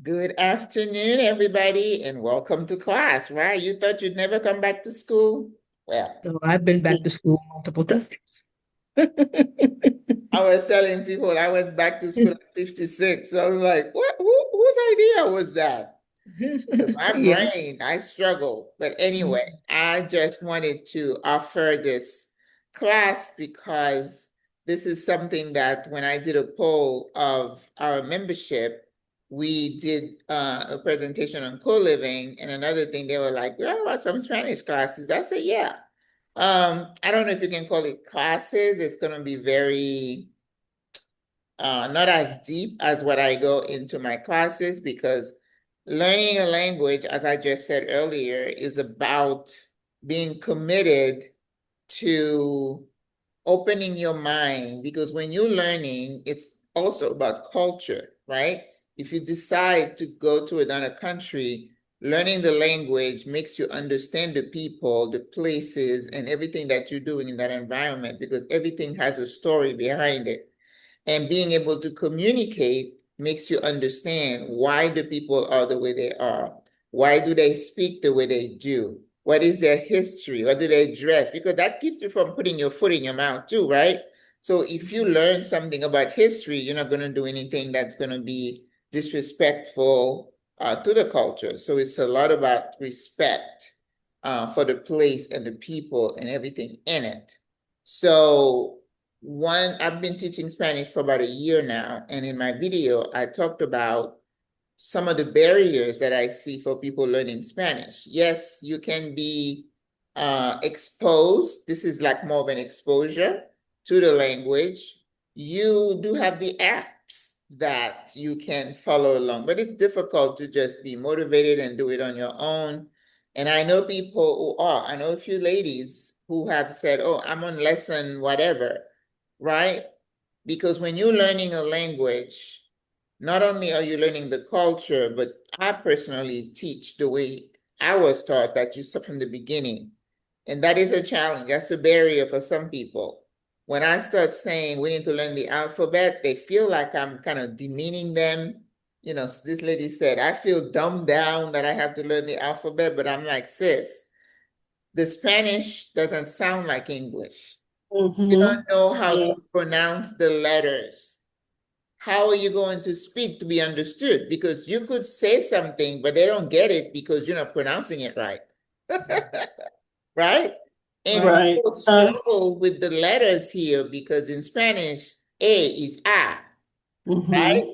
Good afternoon, everybody, and welcome to class, right? You thought you'd never come back to school? Well, So I've been back to school multiple times. I was telling people I went back to school at 56. So I was like, what? Whose idea was that? My Yeah. brain, I struggle. But anyway, I just wanted to offer this class because this is something that when I did a poll of our membership, we did a presentation on co-living, and another thing they were like, "Well, what about some Spanish classes?" I said, "Yeah." I don't know if you can call it classes. It's going to be very not as deep as what I go into my classes because learning a language, as I just said earlier, is about being committed to opening your mind because when you're learning, it's also about culture, right? If you decide to go to another country, learning the language makes you understand the people, the places, and everything that you're doing in that environment because everything has a story behind it. And being able to communicate makes you understand why the people are the way they are. Why do they speak the way they do? What is their history? What do they dress? Because that keeps you from putting your foot in your mouth too, right? So if you learn something about history, you're not going to do anything that's going to be disrespectful to the culture. So it's a lot about respect for the place and the people and everything in it. So I've been teaching Spanish for about a year now, and in my video, I talked about some of the barriers that I see for people learning Spanish. Yes, you can be exposed. This is like more of an exposure to the language. You do have the apps that you can follow along, but it's difficult to just be motivated and do it on your own. And I know people who are, I know a few ladies who have said, oh, I'm on lesson whatever, right? Because when you're learning a language, not only are you learning the culture, but I personally teach the way I was taught that you start from the beginning. And that is a challenge. That's a barrier for some people. When I start saying we need to learn the alphabet, they feel like I'm kind of demeaning them. You know, this lady said, I feel dumbed down that I have to learn the alphabet, but I'm like, sis, the Spanish doesn't sound like English. You don't Hmm. know how Yeah. to pronounce the letters. How are you going to speak to be understood? Because you could say something, but they don't get it because you're not pronouncing it right. Right? And Right. people struggle with the letters here because in Spanish, A is A, Hmm. right?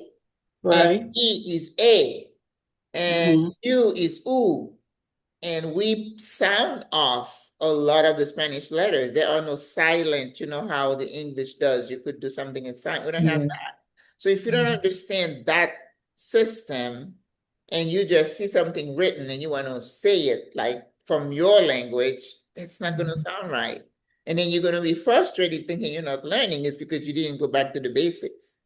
And Right. E is A, and Hmm. U is U. And we sound off a lot of the Spanish letters. There are no silent, you know how the English does. You could do something in silent. We don't have Yeah. that. So if you don't understand that system and you just see something written and you want to say it like from your language, it's not going to Mhm. sound right. And then you're going to be frustrated thinking you're not learning. It's because you didn't go back to the basics.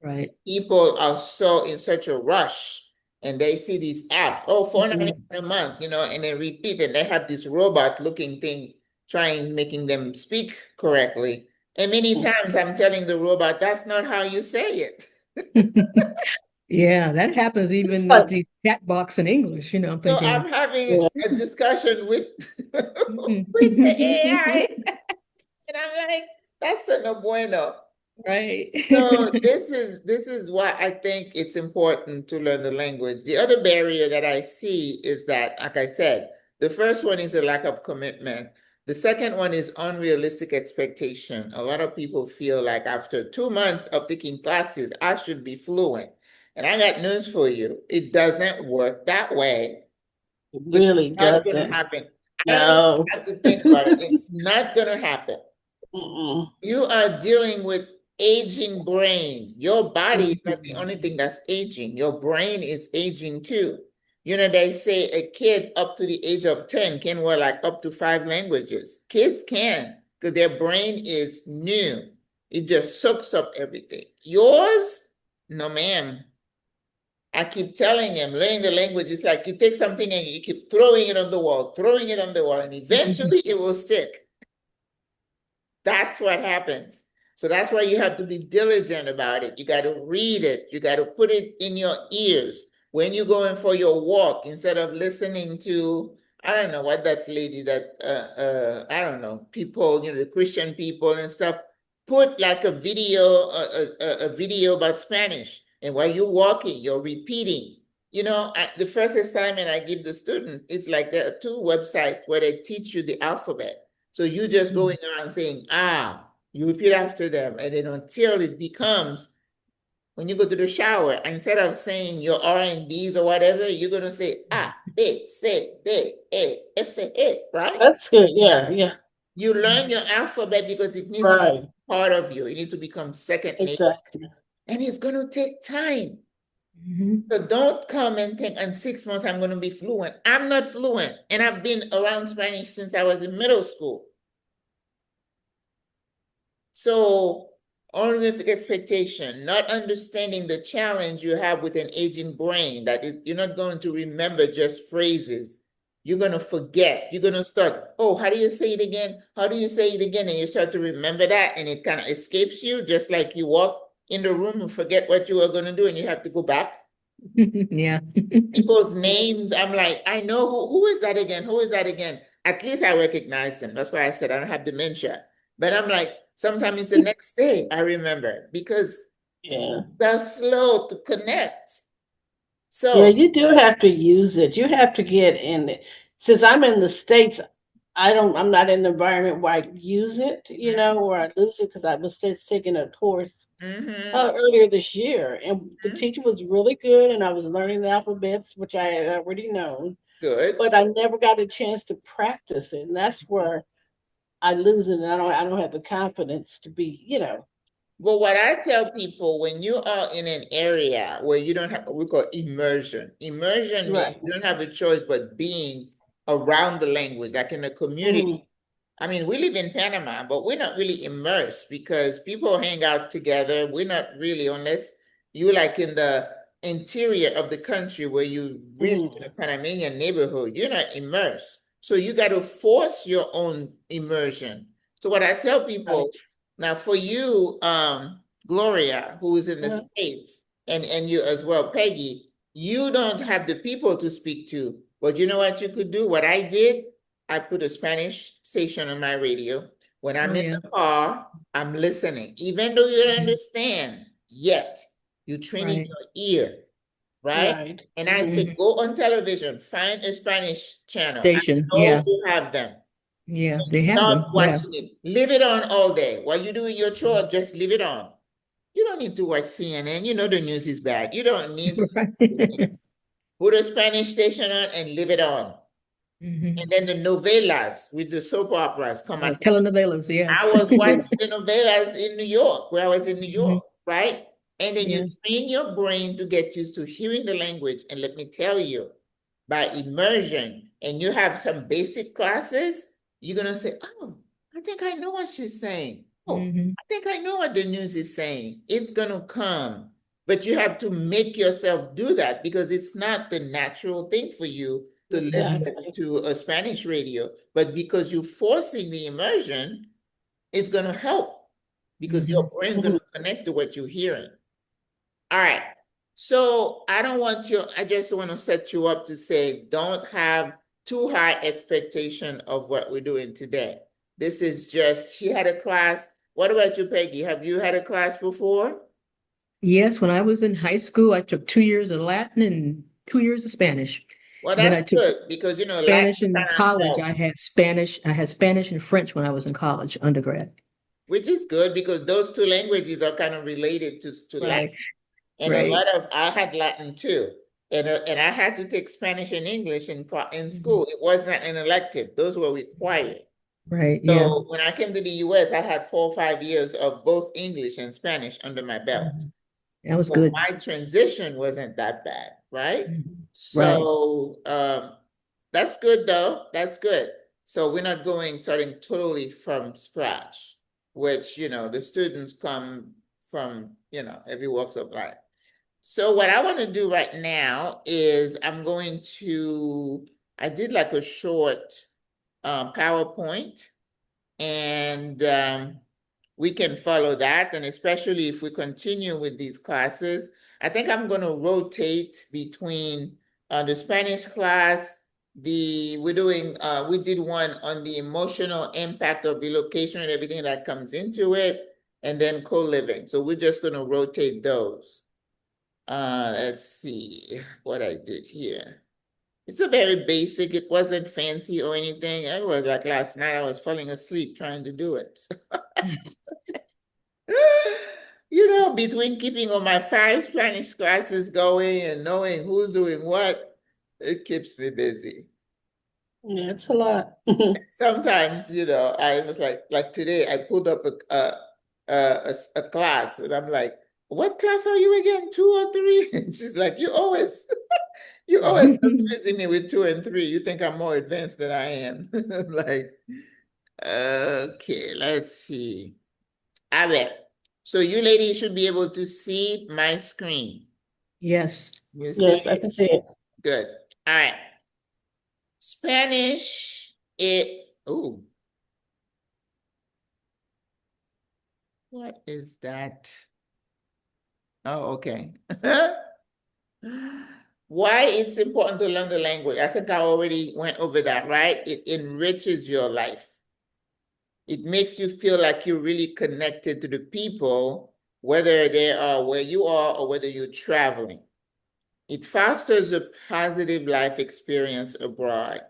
Right. People are so in such a rush and they see these apps, oh, Mhm. 4.99 a month, you know, and they repeat and they have this robot looking thing trying making them speak correctly. And many times I'm telling the robot, that's not how you say it. Yeah, that happens It's even with like, the chat box in English. I'm So thinking, I'm having yeah, a discussion with with the mhm. AI, and I'm like, that's a no bueno. Right. So this is why I think it's important to learn the language. The other barrier that I see is that, like I said, the first one is a lack of commitment. The second one is unrealistic expectation. A lot of people feel like after 2 months of taking classes, I should be fluent. And I got news for you. It doesn't work that way. it It's really not going to doesn't. happen. I don't even No. have to think about it. It's not going to happen. Mm-mm. You are dealing with aging brain. Your body is not the Mhm. only thing that's aging. Your brain is aging too. You know, they say a kid up to the age of 10 can work like up to 5 languages. Kids can because their brain is new. It just soaks up everything. Yours, no, ma'am. I keep telling them, learning the language is like you take something and you keep throwing it on the wall, throwing it on the wall, and eventually it will stick. That's what happens. So that's why you have to be diligent about it. You got to read it. You got to put it in your ears. when you're going for your walk, instead of listening to, I don't know what that's lady that, I don't know, people, the Christian people and stuff, put like a video, a video about Spanish. And while you're walking, you're repeating. The first assignment I give the student is like there are two websites where they teach you the alphabet. So you just going around saying, you repeat after them, and then until it becomes, when you go to the shower, instead of saying your R and B's or whatever, you're gonna say B, C, D, E, F, E, right? That's good. Yeah, yeah. You learn your alphabet because it needs to be Right. part of you. It needs to become second nature. Exactly. And it's gonna take time. Mhm. So don't come and think in 6 months I'm gonna be fluent. I'm not fluent. And I've been around Spanish since I was in middle school. So unrealistic expectation, not understanding the challenge you have with an aging brain, you're not going to remember just phrases. You're going to forget. You're going to start, oh, how do you say it again? How do you say it again? And you start to remember that and it kind of escapes you, just like you walk in the room and forget what you were going to do and you have to go back. Yeah. People's names, I'm like, I know who is that again? Who is that again? At least I recognize them. That's why I said I don't have dementia. But I'm like, sometimes it's the next day I remember because Yeah. they're slow to connect. Yeah, So, you do have to use it. You have to get in it. Since I'm in the States, I'm not in the environment where I use it, or I lose it because I was just taking a course mm-hmm, earlier this year, and the mm-hmm, teacher was really good, and I was learning the alphabets, which I had already known, good. but I never got a chance to practice it, and that's where I lose it, and I don't have the confidence to be. But what I tell people, when you are in an area where you don't have what we call immersion, immersion means Right. you don't have a choice but being around the language, like in a Hmm. community. I mean, we live in Panama, but we're not really immersed because people hang out together. We're not really, unless you like in the interior of the country where you really in Hmm. a Panamanian neighborhood, you're not immersed. So you got to force your own immersion. So what I tell people Right. now for you, Gloria, who is in the Uh, States, and you as well, Peggy, you don't have the people to speak to. But you know what you could do? What I did, I put a Spanish station on my radio. When Oh I'm in yeah. the car, I'm listening. Even though you don't Mhm. understand yet, you training Right. your ear, right? right. And I Hmm. say, Mhm. go on television, find a Spanish channel. I Station. know Yeah. you have them. Yeah. And They have start them. Yeah. watching it. Leave it on all day. While you're doing your chore, just leave it on. You don't need to watch CNN. You know the news is bad. You don't need to Right. put a Spanish station on and leave it on. And Mhm. then the novelas with the soap operas come on. Right. Telenovelas. I Yes. was watching the novelas in New York, where I was in New Mhm. York, right? And then you Yeah. train your brain to get used to hearing the language. And let me tell you, by immersion, and you have some basic classes, you're gonna say, oh, I think I know what she's saying. Oh, Mhm. I think I know what the news is saying. It's gonna come. But you have to make yourself do that because it's not the natural thing for you to listen Exactly. to a Spanish radio. But because you're forcing the immersion, it's going to help because your Mhm. brain's going Mhm. to connect to what you're hearing. All right. So I don't want you, I just want to set you up to say, don't have too high expectation of what we're doing today. This is just, she had a class. What about you, Peggy? Have you had a class before? Yes, when I was in high school, I took 2 years of Latin and 2 years of Spanish. Well, And then that's I took good because, Latin Spanish in kind of college. helps, I had Spanish. I had Spanish and French when I was in college, undergrad. which is good because those two languages are kind of related to Latin. Right. And Right. I had Latin too. And I had to take Spanish and English in Mhm. school. It was not an elective. Those were required. Right. Yeah. So when I came to the US, I had 4 or 5 years of both English and Spanish under my belt. Mhm. That was So good. my transition wasn't that bad, right? Mhm. Right. So that's good though. That's good. So we're not going starting totally from scratch, which, the students come from, every walks of life. So what I want to do right now is I did like a short PowerPoint and we can follow that. And especially if we continue with these classes, I think I'm going to rotate between the Spanish class, we did one on the emotional impact of relocation and everything that comes into it, and then co-living. So we're just going to rotate those. Let's see what I did here. It's a very basic, it wasn't fancy or anything. It was like last night, I was falling asleep trying to do it. You know, between keeping all my 5 Spanish classes going and knowing who's doing what, it keeps me busy. Yeah, it's a lot. Sometimes, you know, I was like today, I pulled up a class and I'm like, what class are you again, 2 or 3? And she's like, you always confusing me with 2 and 3. You think I'm more advanced than I am. I'm like, okay, let's see. A ver. So you ladies should be able to see my screen. Yes. You see Yes, I it? can see it. Good. All right. Spanish, oh, what is that? Oh, okay. Why it's important to learn the language? I think I already went over that, right? It enriches your life. It makes you feel like you're really connected to the people, whether they are where you are or whether you're traveling. It fosters a positive life experience abroad.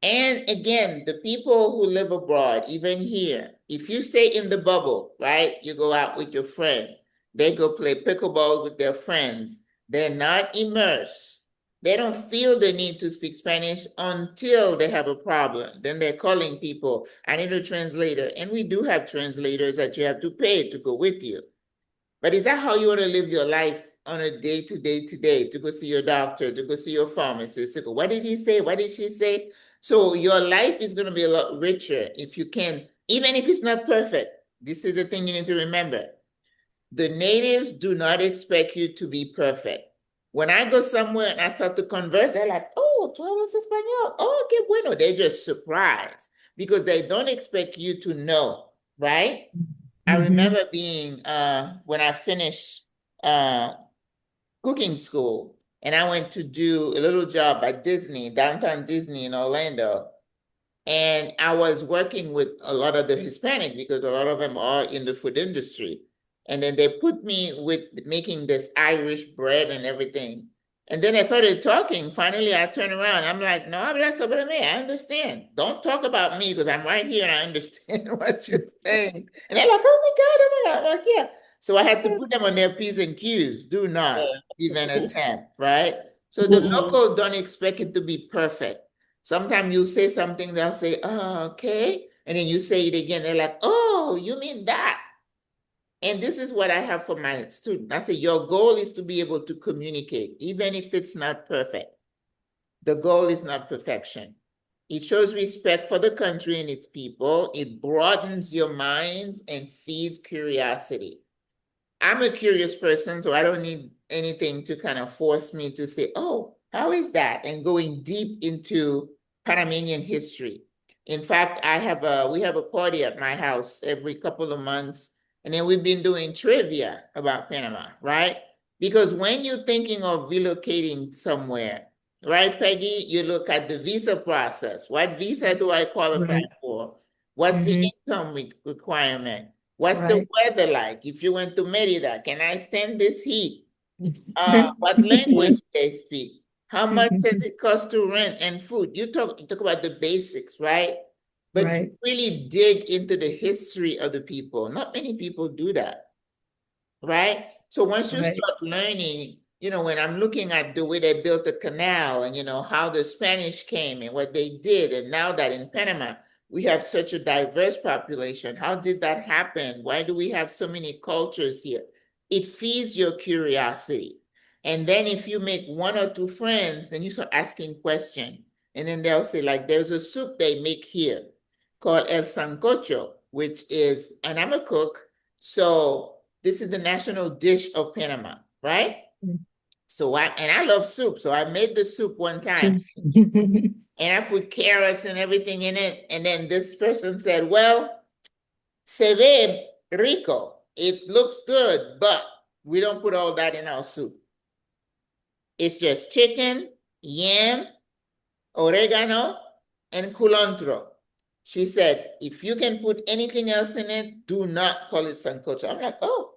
And again, the people who live abroad, even here, if you stay in the bubble, right? You go out with your friend, they go play pickleball with their friends. They're not immersed. They don't feel the need to speak Spanish until they have a problem. Then they're calling people, I need a translator. And we do have translators that you have to pay to go with you. But is that how you want to live your life on a day to go see your doctor, to go see your pharmacist, to go, what did he say? What did she say? So your life is going to be a lot richer if you can, even if it's not perfect. This is the thing you need to remember. The natives do not expect you to be perfect. When I go somewhere and I start to converse, they're like, oh, tú hablas español. Oh, qué bueno. They're just surprised because they don't expect you to know, right? I remember being when I finished cooking school and I went to do a little job at Disney, downtown Disney in Orlando. And I was working with a lot of the Hispanic because a lot of them are in the food industry. And then they put me with making this Irish bread and everything. And then I started talking. Finally, I turned around. I'm like, no habla sobre mí. I understand. Don't talk about me because I'm right here and I understand what you're saying. And they're like, oh my God. I'm like, yeah. So I had to put them on their P's and Q's. Do not even attempt, right? So the local don't expect it to be perfect. Sometimes you say something, they'll say, oh, okay. And then you say it again. They're like, oh, you mean that? And this is what I have for my students. I say, your goal is to be able to communicate, even if it's not perfect. The goal is not perfection. It shows respect for the country and its people. It broadens your minds and feeds curiosity. I'm a curious person, so I don't need anything to kind of force me to say, oh, how is that? And going deep into Panamanian history. In fact, we have a party at my house every couple of months, and then we've been doing trivia about Panama, right? Because when you're thinking of relocating somewhere, right, Peggy, you look at the visa process. What visa do I qualify for? What's the income requirement? What's the weather like? If you went to Merida, can I stand this heat? What language they speak? How much does it cost to rent and food? You talk about the basics, right? But you really dig into the history of the people. Not many people do that, right? So once you start learning, you know, when I'm looking at the way they built the canal and, you know, how the Spanish came and what they did, and now that in Panama, we have such a diverse population. How did that happen? Why do we have so many cultures here? It feeds your curiosity. And then if you make 1 or 2 friends, then you start asking questions. And then they'll say, like, there's a soup they make here called el sancocho, which is, and I'm a cook, so this is the national dish of Panama, right? So I love soup, so I made the soup one time. And I put carrots and everything in it. And then this person said, well, Se ve rico. It looks good, but we don't put all that in our soup. It's just chicken, yam, oregano, and culantro. She said, if you can put anything else in it, do not call it sancocho. I'm like, oh,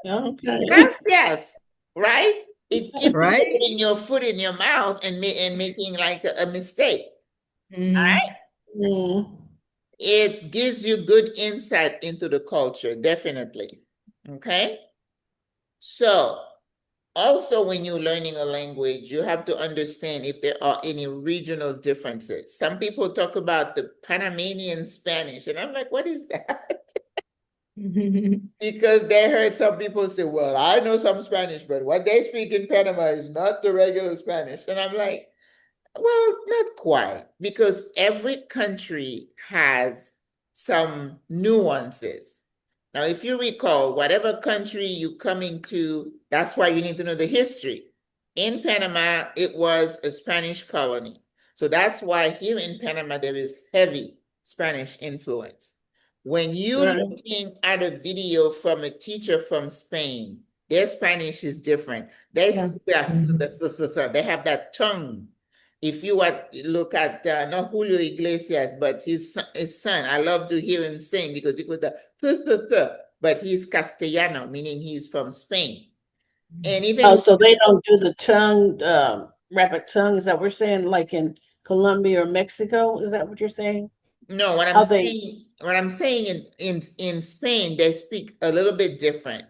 Okay. gracias, right? It keeps you Right? putting your foot in your mouth and making like a mistake. Mhm. Mm. It gives you good insight into the culture, definitely. Okay? So, also when you're learning a language, you have to understand if there are any regional differences. Some people talk about the Panamanian Spanish, and I'm like, what is that? Because they heard some people say, well, I know some Spanish, but what they speak in Panama is not the regular Spanish. And I'm like, well, not quite, because every country has some nuances. Now, if you recall, whatever country you come into, that's why you need to know the history. In Panama, it was a Spanish colony. So that's why here in Panama, there is heavy Spanish influence. When you're Right. looking at a video from a teacher from Spain, their Spanish is different. Yeah. Mhm. They have that tongue. If you look at not Julio Iglesias, but his son, I love to hear him sing because it was the but he's Castellano, meaning he's from Spain. And Oh, even so they don't do the tongue, rapid tongue. Is that what we're saying? Like in Colombia or Mexico? Is that what you're saying? no, How they? what I'm saying in Spain, they speak a little bit different.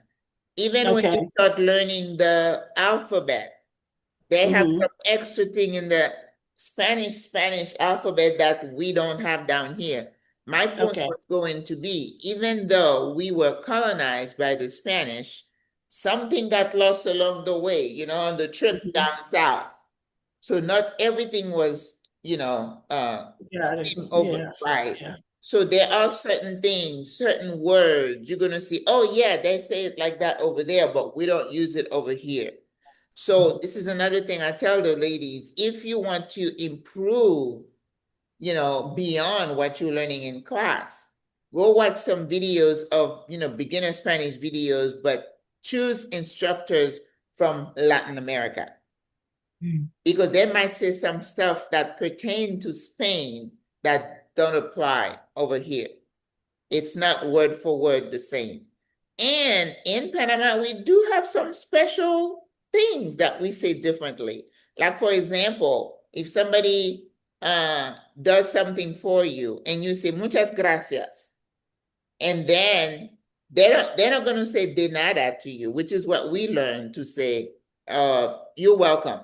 Even when you Okay. start learning the alphabet, they have Mm-hmm. some extra thing in the Spanish alphabet that we don't have down here. My point Okay. was going to be, even though we were colonized by the Spanish, something got lost along the way, on the trip Mm-hmm. down south. So not everything was, Got it. came over Yeah. right. Yeah. So there are certain things, certain words you're gonna see, oh yeah, they say it like that over there, but we don't use it over here. So this is another thing I tell the ladies, if you want to improve, beyond what you're learning in class, go watch some videos of, beginner Spanish videos, but choose instructors from Latin America Mhm. because they might say some stuff that pertain to Spain that don't apply over here. It's not word for word the same. And in Panama, we do have some special things that we say differently. Like, for example, if somebody does something for you and you say muchas gracias, and then they're not going to say de nada to you, which is what we learned to say, you're welcome.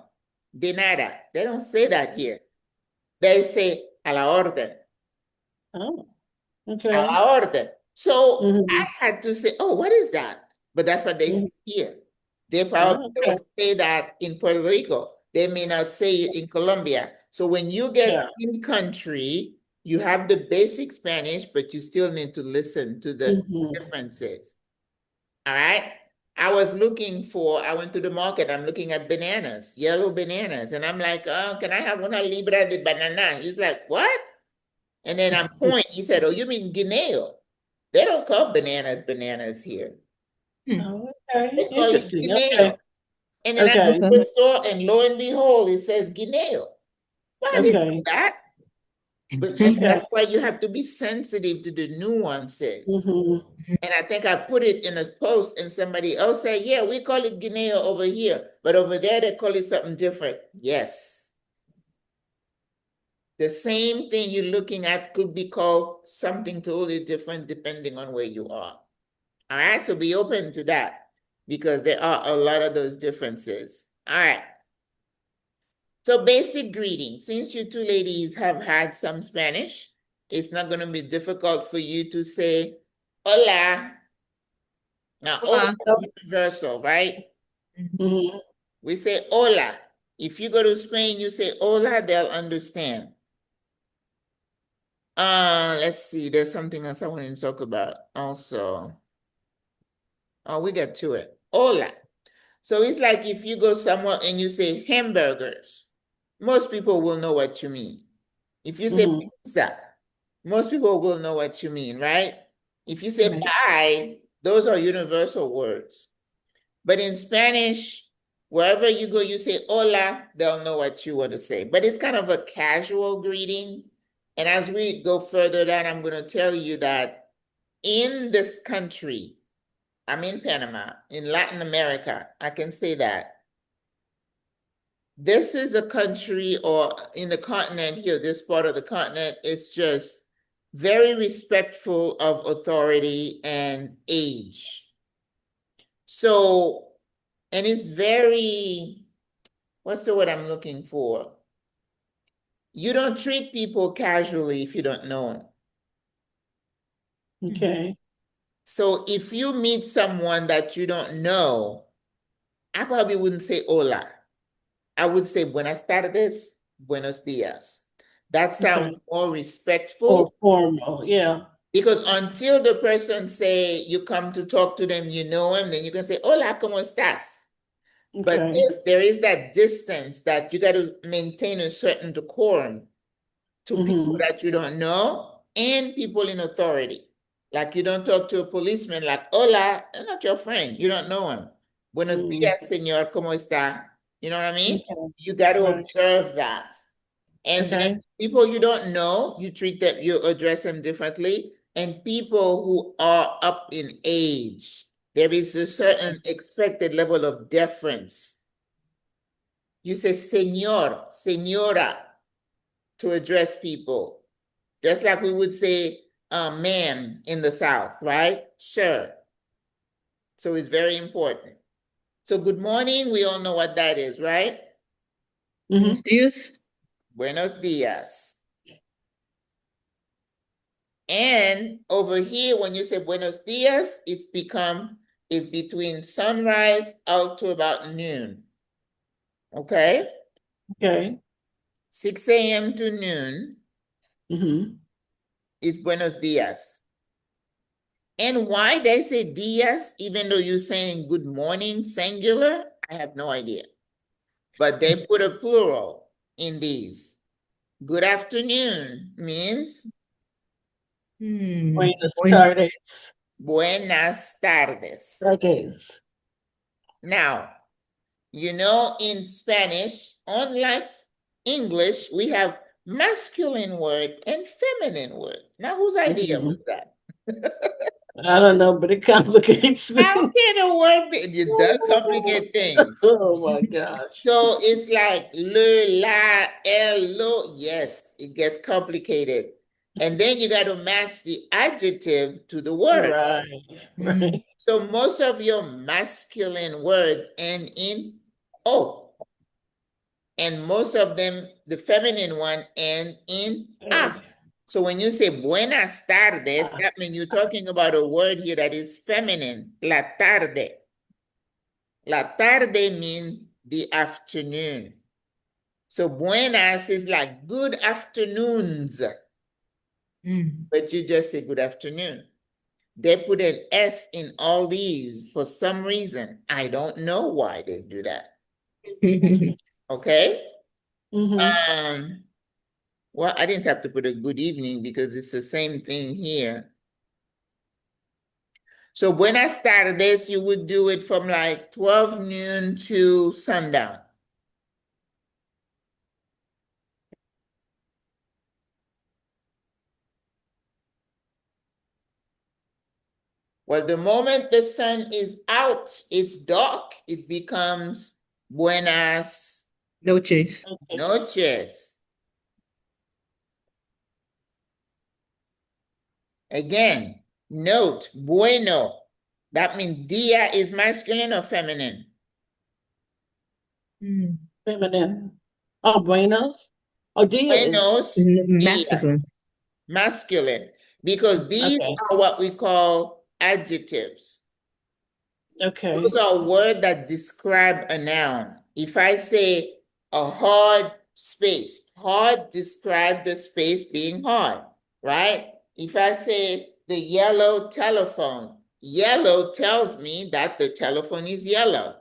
De nada. They don't say that here. They say a la orden. Oh. A Okay. la orden. So Mm-hmm. I had to say, oh, what is that? But that's what they say Mm-hmm. here. They probably Oh, okay. don't say that in Puerto Rico. They may not say it in Colombia. So when you get Yeah. in country, you have the basic Spanish, but you still need to listen to the Mm-hmm. differences. All right. I went to the market. I'm looking at bananas, yellow bananas. And I'm like, oh, can I have una libra de banana? He's like, what? And then I'm pointing. He said, oh, you mean guineo? They don't call bananas here. Hmm. Oh, okay. They call it Interesting. Okay. guineo. And then I go Okay. to Okay. the store and lo and behold, it says guineo. Well, I didn't know Okay. that. But Okay. that's why you have to be sensitive to the nuances. Mm-hmm. And I think I put it in a post and somebody else said, yeah, we call it guineo over here, but over there they call it something different. Yes. The same thing you're looking at could be called something totally different depending on where you are. All right, so be open to that because there are a lot of those differences. All right. So basic greeting. Since you two ladies have had some Spanish, it's not going to be difficult for you to say hola. Now, hola Hola. is universal, right? Mm-hmm. We say hola. If you go to Spain, you say hola, they'll understand. Let's see. There's something else I wanted to talk about also. Oh, we got to it. Hola. So it's like if you go somewhere and you say hamburgers, most people will know what you mean. If you say Mm-hmm. pizza, most people will know what you mean, right? If you say Right. bye, those are universal words. But in Spanish, wherever you go, you say hola, they'll know what you want to say. But it's kind of a casual greeting. And as we go further down, I'm going to tell you that in this country, I'm in Panama, in Latin America, I can say that. This is a country, or in the continent here, this part of the continent, it's just very respectful of authority and age. So, and it's very, what's the word I'm looking for? You don't treat people casually if you don't know them. Okay. So if you meet someone that you don't know, I probably wouldn't say hola. I would say buenas tardes, buenos dias. That sounds Okay. more Or respectful, formal. Yeah. because until the person say you come to talk to them, you know him, then you can say, hola, ¿cómo estás? But Okay. if there is that distance that you got to maintain a certain decorum to people Mm-hmm. that you don't know and people in authority. Like you don't talk to a policeman like, hola, they're not your friend. You don't know him. Buenos Mm. dias, señor, ¿cómo está? You know what I mean? Okay. You got to Right. observe that. And then Okay. people you don't know, you treat them, you address them differently. And people who are up in age, there is a certain expected level of deference. You say señor, señora to address people, just like we would say ma'am in the South, right? Sir. So it's very important. So good morning, we all know what that is, right? Mm-hmm. Buenos dias. Buenos dias. And over here, when you say buenos dias, it's between sunrise out to about noon. Okay? Okay. 6 a.m. to noon Mm-hmm. is buenos dias. And why they say dias, even though you're saying good morning, singular, I have no idea. But they put a plural in these. Good afternoon means Buenas Buen, tardes. buenas tardes. Tardes. Now, you know, in Spanish, unlike English, we have masculine word and feminine word. Now, whose idea Mm-hmm. was that? I don't know, but it complicates How things. can a word be? It does complicate things. Oh my gosh. So it's like le, la, el, lo. Yes, it gets complicated. And then you got to match the adjective to the word. Right. Right. So most of your masculine words end in O. And most of them, the feminine one, end in A. So when you say buenas tardes, that means you're talking about a word here that is feminine, la tarde. La tarde means the afternoon. So buenas is like good afternoons, but you just say good afternoon. They put an S in all these for some reason. I don't know why they do that. Okay? Mm-hmm. Well, I didn't have to put a good evening because it's the same thing here. So buenas tardes, you would do it from like 12 noon to sundown. Well, the moment the sun is out, it's dark, it becomes buenas Noches. noches. Again, note, bueno. That means dia is masculine or feminine? Feminine. Oh, buenos. Oh, dia is Buenos Masculine. dias, masculine, because these okay. are what we call adjectives. Okay. Those are words that describe a noun. If I say a hard space, hard describes the space being hard, right? If I say the yellow telephone, yellow tells me that the telephone is yellow.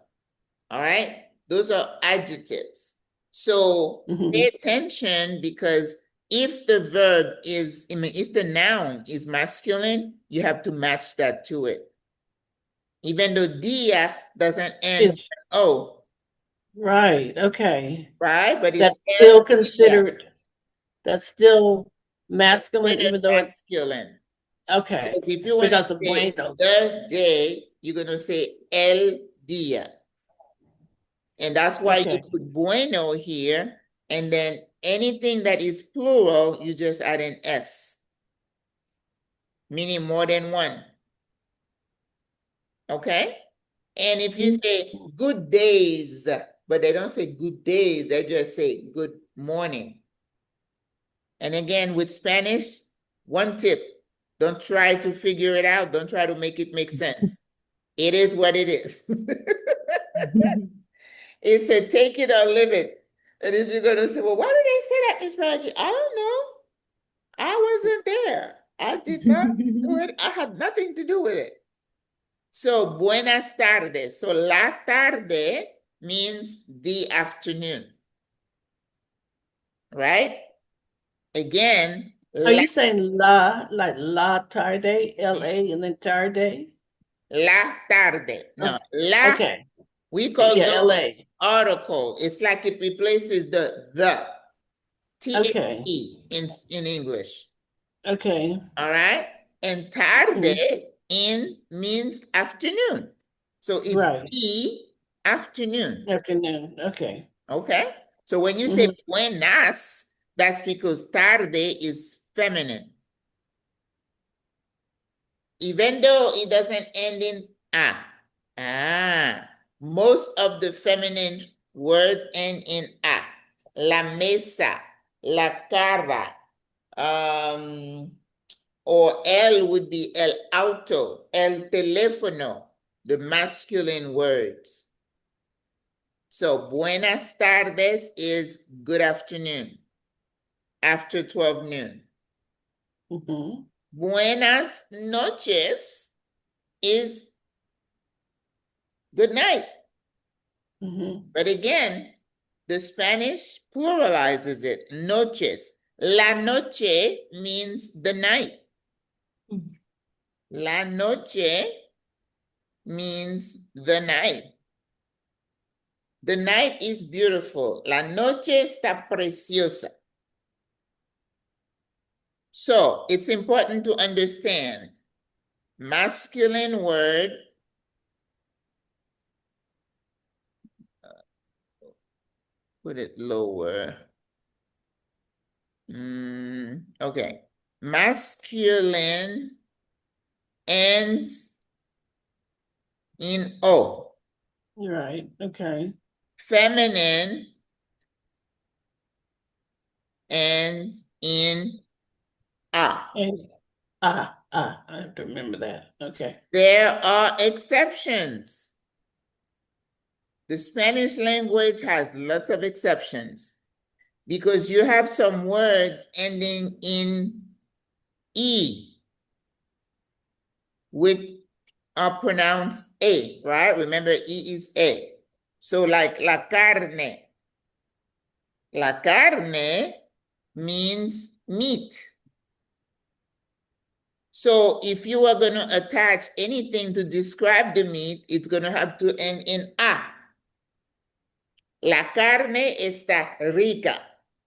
All right? Those are adjectives. So Mm-hmm. pay attention, because if the verb is, I mean, if the noun is masculine, you have to match that to it. Even though dia doesn't end with It's O, right. Okay. right? But it's That's el still dia. considered, that's still masculine, Considered even though it, masculine. okay. Because if you want to Because of say Buenos. the day, you're going to say el día. And that's why you Okay. put bueno here. And then anything that is plural, you just add an S, meaning more than one. Okay? And if you say good days, but they don't say good days, they just say good morning. And again, with Spanish, one tip, don't try to figure it out. Don't try to make it make sense. It is what it is. It said, take it or leave it. And if you're going to say, well, why do they say that, Miss Maggie? I don't know. I wasn't there. I did not do it. I had nothing to do with it. So, buenas tardes. So, la tarde means the afternoon, right? Again, Are you saying la, like la tarde, L-A, and then tarde? la tarde. No, la, Okay. we call Yeah, those L-A. article. It's like it replaces the. Okay. THE in English. Okay. All right. And tarde Mhm. in means afternoon. So it's Right. the afternoon. Afternoon. Okay. Okay. So when you say Hmm. buenas, that's because tarde is feminine. Even though it doesn't end in a. Most of the feminine words end in a. La mesa, la cara, or el would be el auto, el teléfono, the masculine words. So buenas tardes is good afternoon, after 12 noon. Hmm. Buenas noches is good night. Hmm. But again, the Spanish pluralizes it, noches. La noche means the night. La noche means the night. The night is beautiful. La noche está preciosa. So it's important to understand masculine word, put it lower. Okay. Masculine ends in O. Right. Okay. Feminine ends in A. And I have to remember that. Okay. There are exceptions. The Spanish language has lots of exceptions because you have some words ending in E, which are pronounced A, right? Remember, E is A. So like la carne. La carne means meat. So if you are going to attach anything to describe the meat, it's going to have to end in A. La carne está rica.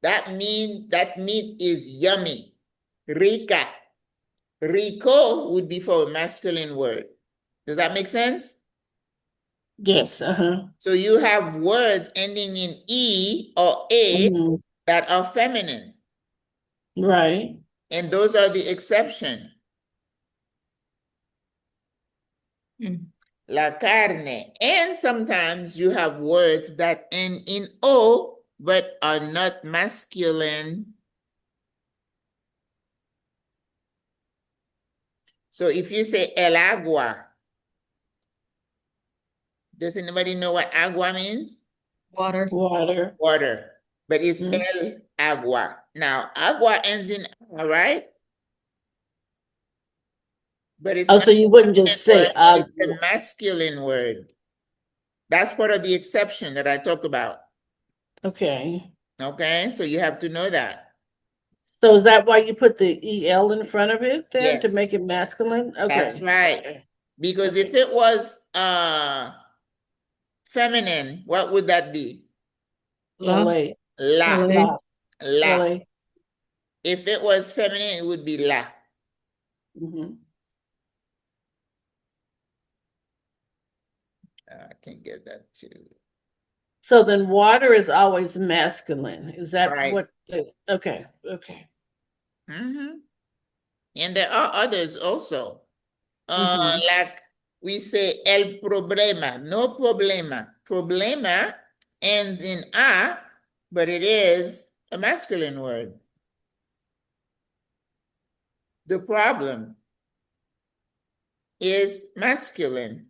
That means that meat is yummy. Rica. Rico would be for a masculine word. Does that make sense? Yes. Uh-huh. So you have words ending in E or A Hmm. that are feminine, Right. and those are the exception. La carne. And sometimes you have words that end in O but are not masculine. So if you say el agua, does anybody know what agua means? Water. Water. Water. But it's Mhm. el agua. Now, agua ends in A, right? But it's Oh, not so you a wouldn't feminine just say word, it's a masculine word. That's part of the exception that I talk about. okay. Okay, so you have to know that. So is that why you put the EL in front of it then to Yes, make it masculine? that's Okay. right. Okay. Because if Okay. it was feminine, what would that be? La, LA. La. LA. La. La. LA. If it was feminine, it would be la. Hmm. I can get that too. So then water is always masculine. Is that Right. what? Okay. Okay. Mm-hmm. And there are others also. Hmm. Like we say el problema, no problema. Problema ends in a, but it is a masculine word. The problem is masculine.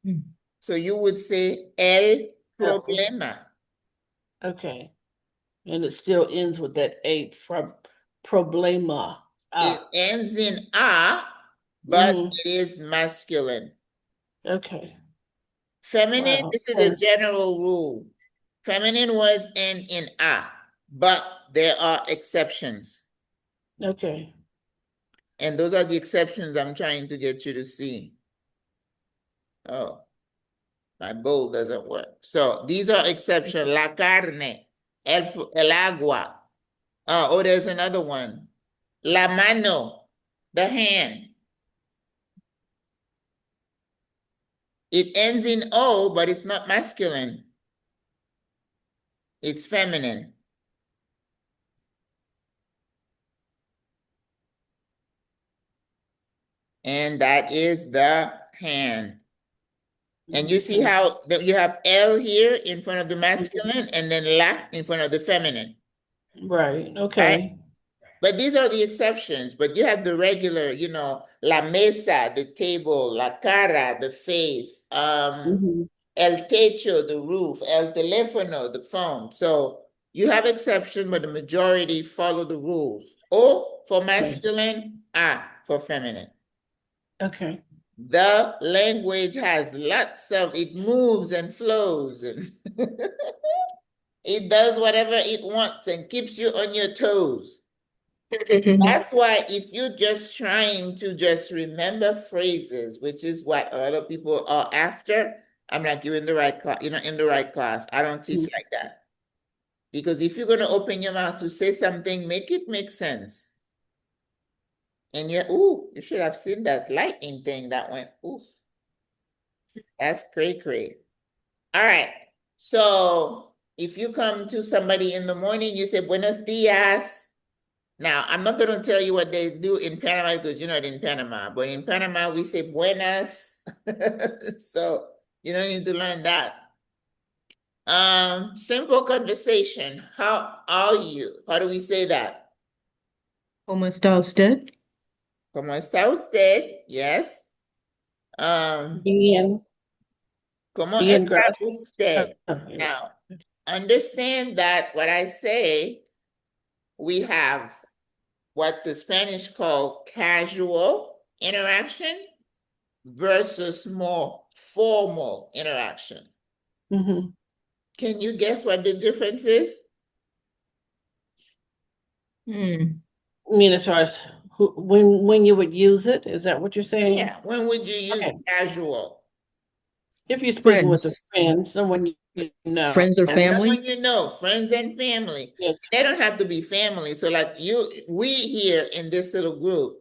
Mm. So you would say el Oh, problema. okay. And it still ends with that eight from problema. It Ah. ends in a, but Hmm. it is masculine. Okay. Feminine, Wow. this is a general rule. Feminine words end in a, but there are exceptions. Okay. And those are the exceptions I'm trying to get you to see. Oh, my bowl doesn't work. So these are exceptions. La carne, el agua. Oh, there's another one. La mano, the hand. It ends in O, but it's not masculine. It's feminine. And that is the hand. And you see Okay. how you have L here in front of the masculine and then la in front of the feminine, Right. right? Okay. But these are the exceptions. But you have the regular, la mesa, the table, la cara, the face, Hmm. el techo, the roof, el teléfono, the phone. So you have exception, but the majority follow the rules. O for Okay. masculine, A for feminine. Okay. The language has lots of, it moves and flows and it does whatever it wants and keeps you on your toes. That's why if you're just trying to just remember phrases, which is what a lot of people are after, I'm not giving the right class, you're not in the right class. I don't teach like that. Because if you're gonna open your mouth to say something, make it make sense. And you should have seen that lightning thing that went, ooh, that's cray. All right. So if you come to somebody in the morning, you say buenos dias. Now, I'm not going to tell you what they do in Panama because you're not in Panama, but in Panama, we say buenas. So you don't need to learn that. Simple conversation. How are you? How do we say that? ¿Cómo está usted? ¿Cómo está usted? Yes. Um, Bien. ¿Cómo Bien. está Gracias. usted? Now, understand that what I say, we have what the Spanish call casual interaction versus more formal interaction. Hmm. Can you guess what the difference is? Hmm. I mean, as far as when you would use it, is that what you're saying? Yeah, when would you use Okay. casual? If you're speaking with a Friends. friend, someone you know. Friends or family? Someone you know, friends and family. Yes. They don't have to be family. So like we here in this little group,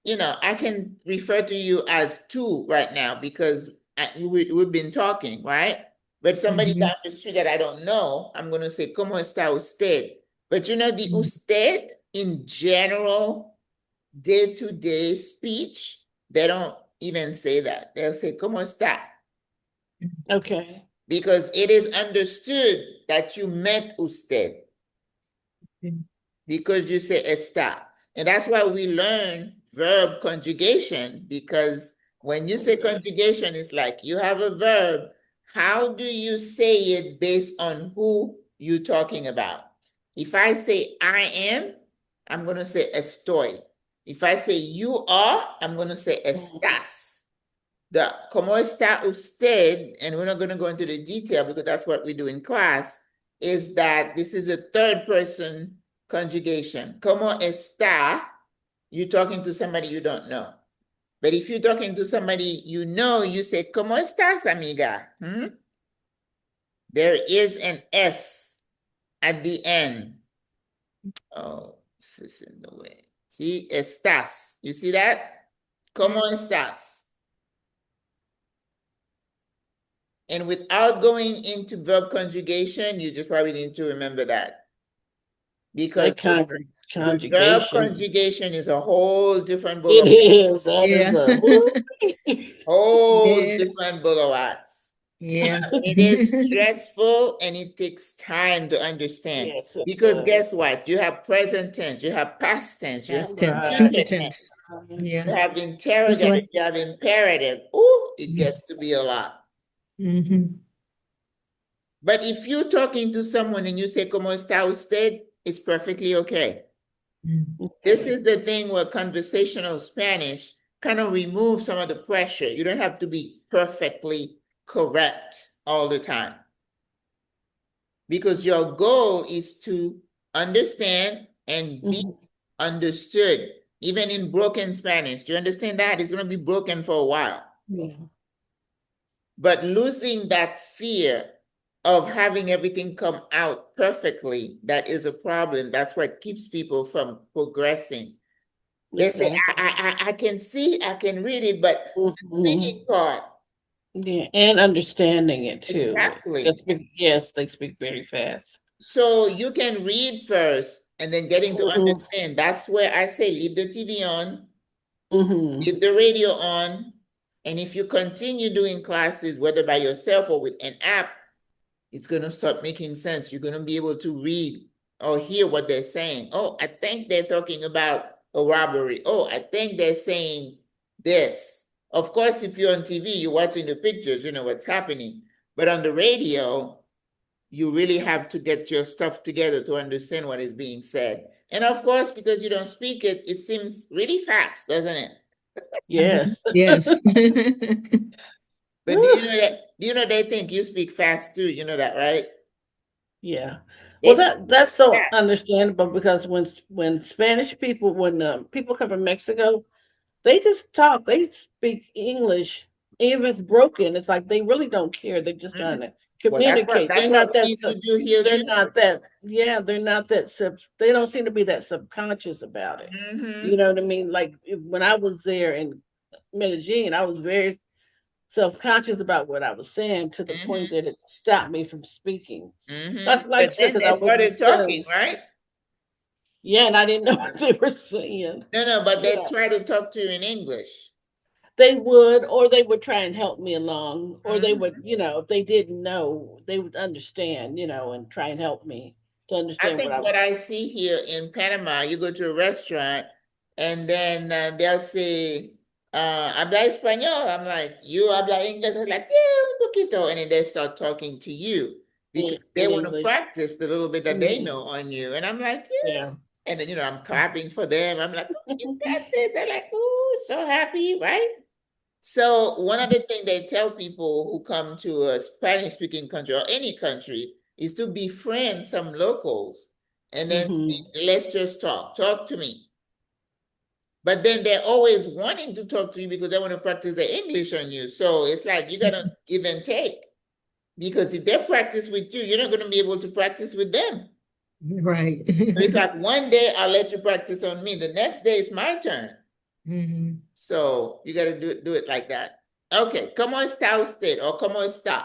I can refer to you as two right now because we've been talking, right? But somebody Hmm. down the street that I don't know, I'm going to say, ¿Cómo está usted? But the usted in general, day-to-day speech, they don't even say that. They'll say, ¿Cómo está? Okay. Because it is understood that you meant usted because you say está. And that's why we learn verb conjugation, because when you say conjugation, it's like you have a verb. How do you say it based on who you're talking about? If I say I am, I'm going to say estoy. If I say you are, I'm going to say estás. The ¿Cómo está usted? And we're not going to go into the detail because that's what we do in class, is that this is a third person conjugation. ¿Cómo está? You're talking to somebody you don't know. But if you're talking to somebody you know, you say, ¿Cómo estás, amiga? There is an S at the end. Oh, this is in the way. See, estás. You see that? ¿Cómo estás? And without going into verb conjugation, you just probably need to remember that. Because the verb Conjugation. conjugation is a whole different It bull of is. That Yeah. is a whole Yeah. different bull of wax. Yeah. It is stressful and it takes time to understand. yes, it Because does. guess what? You have present tense, you have past tense, you have Past tense, Right. future future tense, tense. Yeah. you have This interrogative, one. you have imperative. Ooh, it gets to be a lot. Mm-hmm. But if you're talking to someone and you say, ¿Cómo está usted? It's perfectly okay. This is the thing where conversational Spanish kind of removes some of the pressure. You don't have to be perfectly correct all the time. Because your goal is to understand and be understood, even in broken Spanish. Do you understand that? It's going to be broken for a while. Yeah. But losing that fear of having everything come out perfectly, that is a problem. That's what keeps people from progressing. They say, Exactly. I can see, I can read it, but the speaking part, Yeah, and understanding it too. exactly. Yes, they speak very fast. So you can read first and then getting to Mm-hmm. understand. That's where I say leave the TV on, Mm-hmm. leave the radio on. And if you continue doing classes, whether by yourself or with an app, it's going to start making sense. You're going to be able to read or hear what they're saying. Oh, I think they're talking about a robbery. Oh, I think they're saying this. Of course, if you're on TV, you're watching the pictures, you know what's happening. But on the radio, you really have to get your stuff together to understand what is being said. And of course, because you don't speak it, it seems really fast, doesn't it? Yes. Yes. But do you know they think you speak fast too? You know that, right? Yeah. They Well, think that's so fast. understandable because when Spanish people, when people come from Mexico, they just talk. They speak English, even if it's broken. It's like they really don't care. They're just trying Mhm. to Well, that's what communicate. that's what we need to do here They're too. not that. Yeah, they're not that. They don't seem to be that subconscious about it. You Mm-hmm. know what I mean? Like when I was there in Medellin, I was very self-conscious about what I was saying to the point Mm-hmm. that it stopped me from speaking. Mm-hmm. That's like But you said, then because I they wasn't started studying. talking, right? Yeah, and I didn't know what they were saying. No, but they Yeah, try to talk to you in English. they would, or they would try and help me along, or they would, Mm-hmm. if they didn't know, they would understand, and try and help me to I understand what I think what was. I see here in Panama, you go to a restaurant and then they'll say, habla español. I'm like, you habla English? They're like, yeah, un poquito. And then they start talking to you because they In want to English. practice the little bit that they Hmm. know on you. And I'm like, yeah. Yeah. And then, I'm clapping for them. I'm like, oh, you got this. They're like, oh, so happy, right? So one of the things they tell people who come to a Spanish-speaking country or any country is to befriend some locals and then Hmm. say, let's just talk to me. But then they're always wanting to talk to you because they want to practice their English on you. So it's like you gotta give and take. Because if they practice with you, you're not going to be able to practice with them. Right. So it's like one day I'll let you practice on me. The next day it's my turn. Hmm. So you got to do it like that. Okay, ¿cómo está usted? Or ¿cómo está?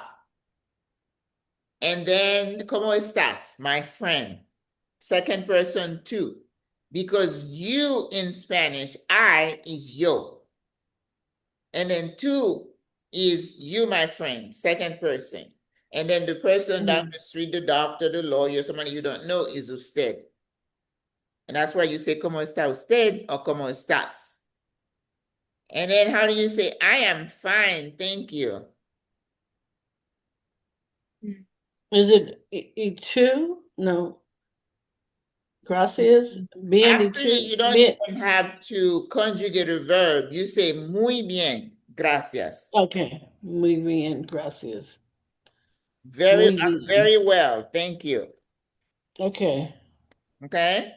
And then, ¿cómo estás, my friend? Second person, tú. Because you in Spanish, I is yo. And then tú is you, my friend, second person. And then the person down the street, the doctor, the lawyer, somebody you don't know is usted. And that's why you say, ¿cómo está usted? Or ¿cómo estás? And then how do you say, I am fine, thank you? Is it two? No. Gracias. Bien y Actually, two. you don't Bien. even have to conjugate a verb. You say muy bien, gracias. Okay. Muy bien. Gracias. Very, Muy bien. very well, thank you. Okay. Okay?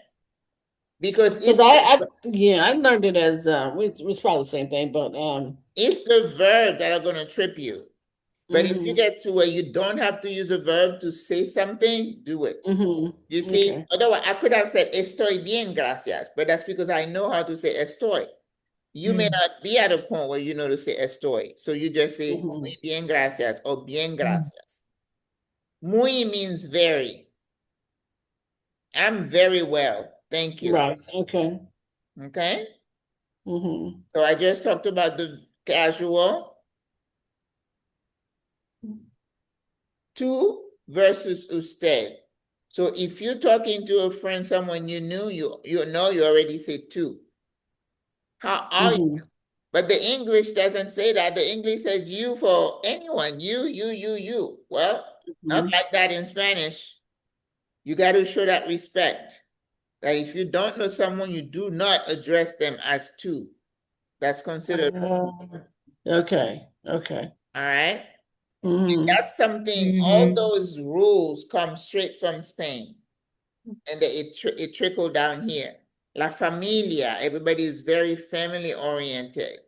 Because Because I learned it as it was probably the same thing, but it's the verb that are going to trip you. But if you mhm, get to where you don't have to use a verb to say something, do it. You see, okay. otherwise I could have said estoy bien, gracias, but that's because I know how to say estoy. You may Mm. not be at a point where you know to say estoy. So you just say muy Mhm. bien, gracias or bien, Mm. gracias. Muy means very. I'm very well. Thank you. Right. Okay. Okay. Mhm. So I just talked about the casual. Tú versus usted. So if you're talking to a friend, someone you knew, you know you already say tú. How are you? Mhm. But the English doesn't say that. The English says you for anyone. You. Well, not Mhm. like that in Spanish. You got to show that respect. That if you don't know someone, you do not address them as tú. That's considered, Okay. Okay. all right? Mhm. That's something, all Mhm. those rules come straight from Spain. And it trickled down here. La familia, everybody is very family oriented.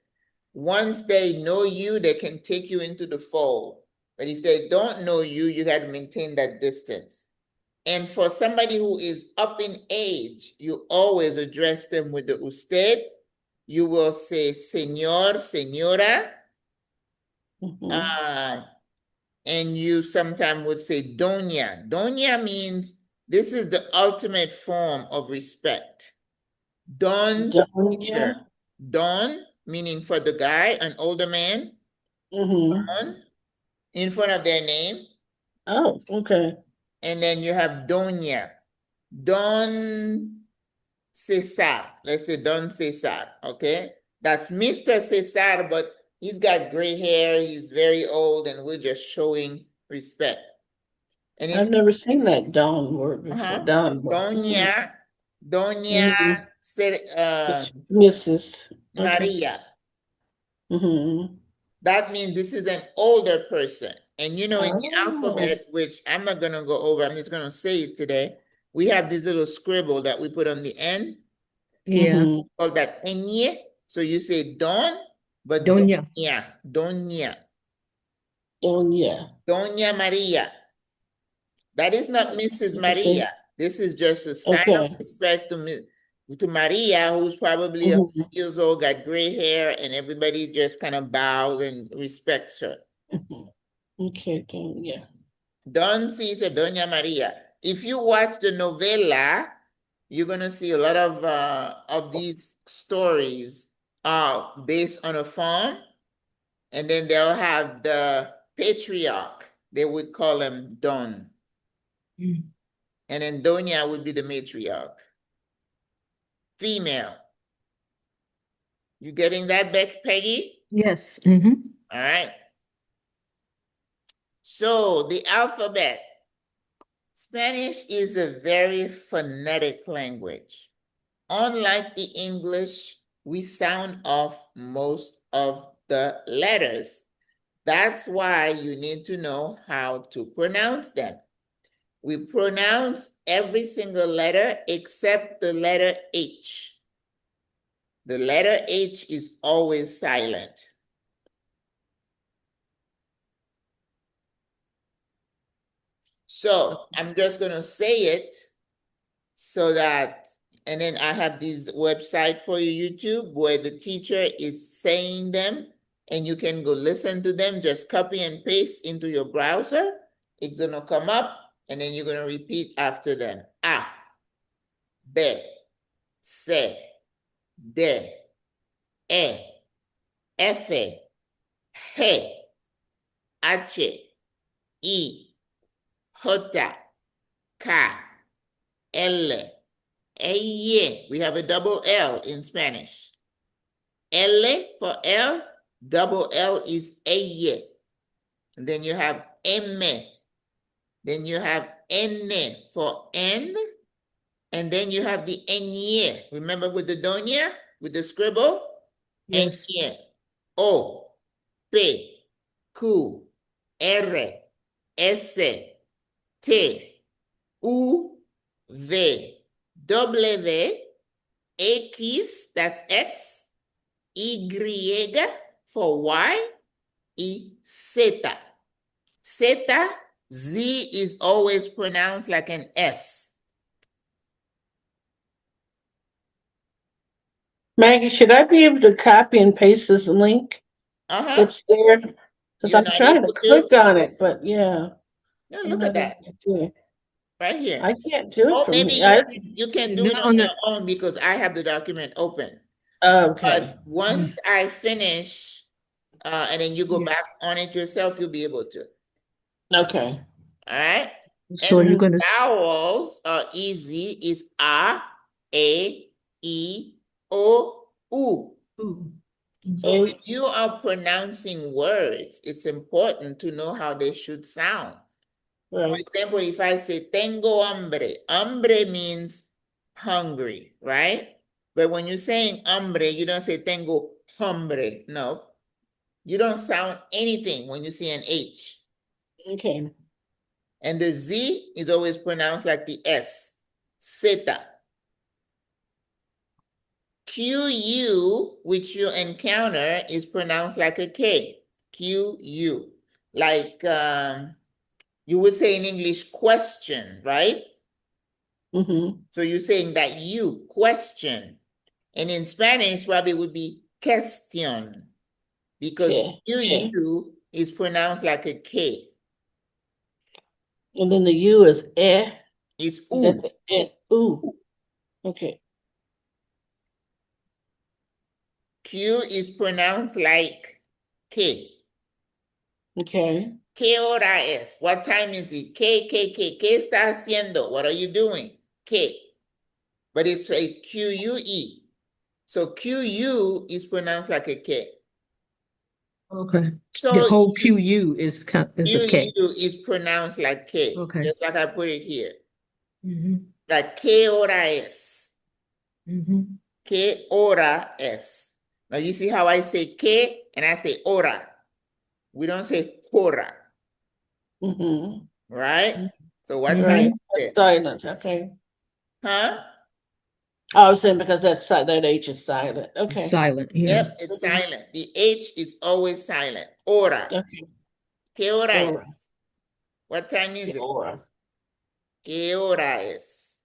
Once they know you, they can take you into the fold. But if they don't know you, you got to maintain that distance. And for somebody who is up in age, you always address them with the usted. You will say señor, señora, Mhm. uh, and you sometimes would say doña. Doña means this is the ultimate form of respect. Don Donya. Caesar. Don, meaning for the guy, an older man, Mhm. Don, in front of their name. Oh, okay. And then you have Doña. Don Cesar. Let's say Don Cesar, okay? That's Mr. Cesar, but he's got gray hair, he's very old, and we're just showing respect. And if I've never seen that Dawn word before. uh-huh, Dawn word. Doña, Doña Mm-hmm. uh, It's Mrs. Okay. Maria. Mm-hmm. That means this is an older person. And you know, in the Oh. alphabet, which I'm not going to go over, I'm just going to say it today, we have this little scribble that we put on the end Yeah. Mm-hmm. called that enye. So you say don, but Doña. doña, Donya. doña Maria. That is not Mrs. Interesting. Maria. This is just a sign of Okay. respect to Maria, who's probably Mm-hmm. 100 years old, got gray hair, and everybody just kind of bows and respects her. Mm-hmm. Okay, Donya. Don Cesar, Doña Maria. If you watch the novela, you're gonna see a lot of these stories based on a farm, and then they'll have the patriarch. They would call him Don, Mm. and then Doña would be the matriarch, female. You getting that, Peggy? Yes. Hmm. All right. So the alphabet. Spanish is a very phonetic language. Unlike the English, we sound off most of the letters. That's why you need to know how to pronounce them. We pronounce every single letter except the letter H. The letter H is always silent. So I'm just going to say it so that, and then I have this website for you, YouTube, where the teacher is saying them and you can go listen to them. Just copy and paste into your browser. It's gonna come up and then you're gonna repeat after them. A, B, C, D, E, F, G, H, I, J, K, L, A. We have a double L in Spanish. L for L, double L is ella. And then you have M. Then you have N for N. And then you have the Nye. Remember with the doña, with the scribble? Yes. Nye. O, P, Q, R, S, T, U, V, W, X, that's X, Y for Y, y Z. Z is always pronounced like an S. Maggie, should I be able to copy and paste this link Uh-huh. that's there? Because You're I'm not trying to able to? click on it, but yeah, No, I'm look at not able that to do it. right here. I can't do it Oh, from maybe here. you can do it Not on on your the, own because I have the document open. Okay. But once I finish, and then you go yeah. back on it yourself, you'll be able to. Okay. All right. So are And you the going to, vowels are easy. Is A, E, O, U. So when A, you are pronouncing words, it's important to know how they should sound. For right. example, if I say tengo hambre, hambre means hungry, right? But when you're saying hambre, you don't say tengo hambre. No, you don't sound anything when you see an H. Okay. And the Z is always pronounced like the S. Zeta. QU, which you encounter, is pronounced like a K. QU. Like you would say in English, question, right? Mm-hmm. So you're saying that you question. And in Spanish, probably would be question because Okay. Okay. QU is pronounced like a K. And then the U is eh. It's Is that U. the eh? Ooh. Okay. Q is pronounced like K. Okay. ¿Qué hora es? What time is it? ¿Qué está haciendo? What are you doing? ¿Qué? But it's QUE. So QU is pronounced like a K. okay. The So whole QU is a K. QU is pronounced like K, Okay. just like I put it here. Mm-hmm. Like ¿qué hora es? Mm-hmm. ¿Qué hora es? Now you see how I say ¿qué and I say hora. We don't say hora, Mm-hmm. right? So what time Right. is That's it? silent. Okay. Huh? I was saying because that H is silent. Okay. Silent. Yeah. Yep, it's Mhm. silent. The H is always silent. Hora. Okay. ¿Qué hora Aura. es? What time is Okay. it? Aura. ¿Qué hora es?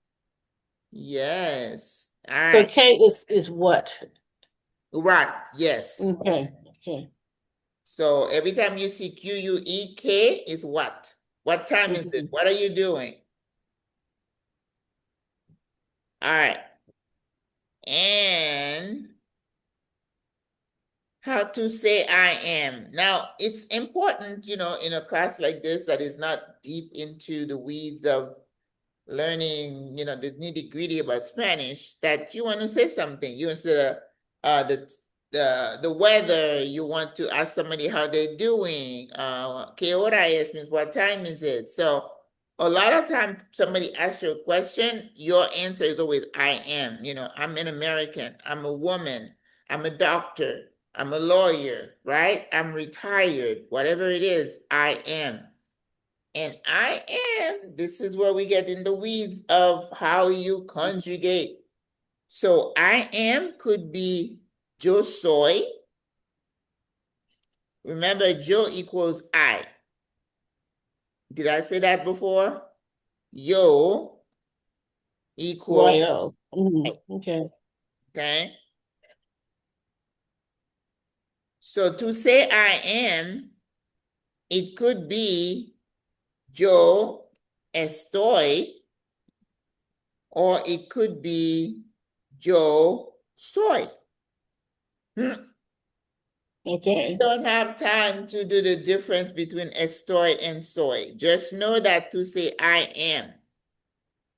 Yes. All So right. K is what? Right. Yes. Okay. Okay. So every time you see QUEK is what? What time is it? Mhm. What are you doing? All right. And how to say I am. Now, it's important, in a class like this that is not deep into the weeds of learning, the nitty-gritty about Spanish, that you want to say something. You instead of the weather, you want to ask somebody how they're doing. ¿Qué hora es means what time is it? So a lot of times somebody asks you a question, your answer is always I am. I'm an American, I'm a woman, I'm a doctor, I'm a lawyer, right? I'm retired, whatever it is, I am. And I am, this is where we get in the weeds of how you conjugate. So I am could be yo soy. Remember, yo equals I. Did I say that before? Yo equals YO. I. Okay. Okay. So to say I am, it could be yo estoy, or it could be yo soy. Okay. Don't have time to do the difference between estoy and soy. Just know that to say I am,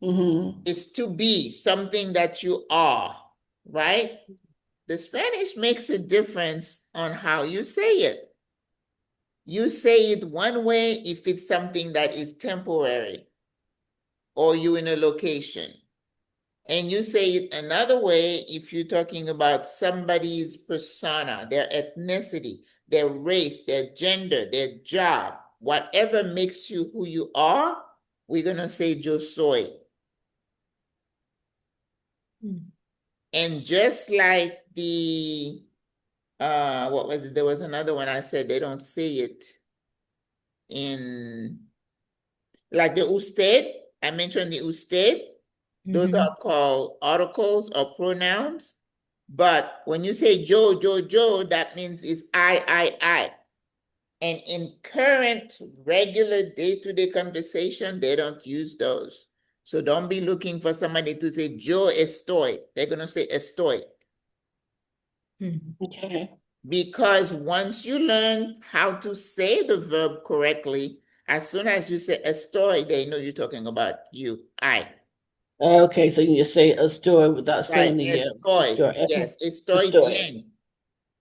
Mm-hmm. it's to be something that you are, right? The Spanish makes a difference on how you say it. You say it one way if it's something that is temporary or you in a location. And you say it another way if you're talking about somebody's persona, their ethnicity, their race, their gender, their job, whatever makes you who you are, we're going to say yo soy. Mm. And just like the what was it? There was another one I said they don't say it in, like the usted. I mentioned the usted. Those Mhm. are called articles or pronouns. But when you say Joe, that means it's I. And in current regular day-to-day conversation, they don't use those. So don't be looking for somebody to say Joe estoy. They're gonna say estoy. Mhm. Okay. Because once you learn how to say the verb correctly, as soon as you say estoy, they know you're talking about you, I. Okay, so you can just say a story without Right, saying the estoy. story. Okay. Yes, A estoy story. bien.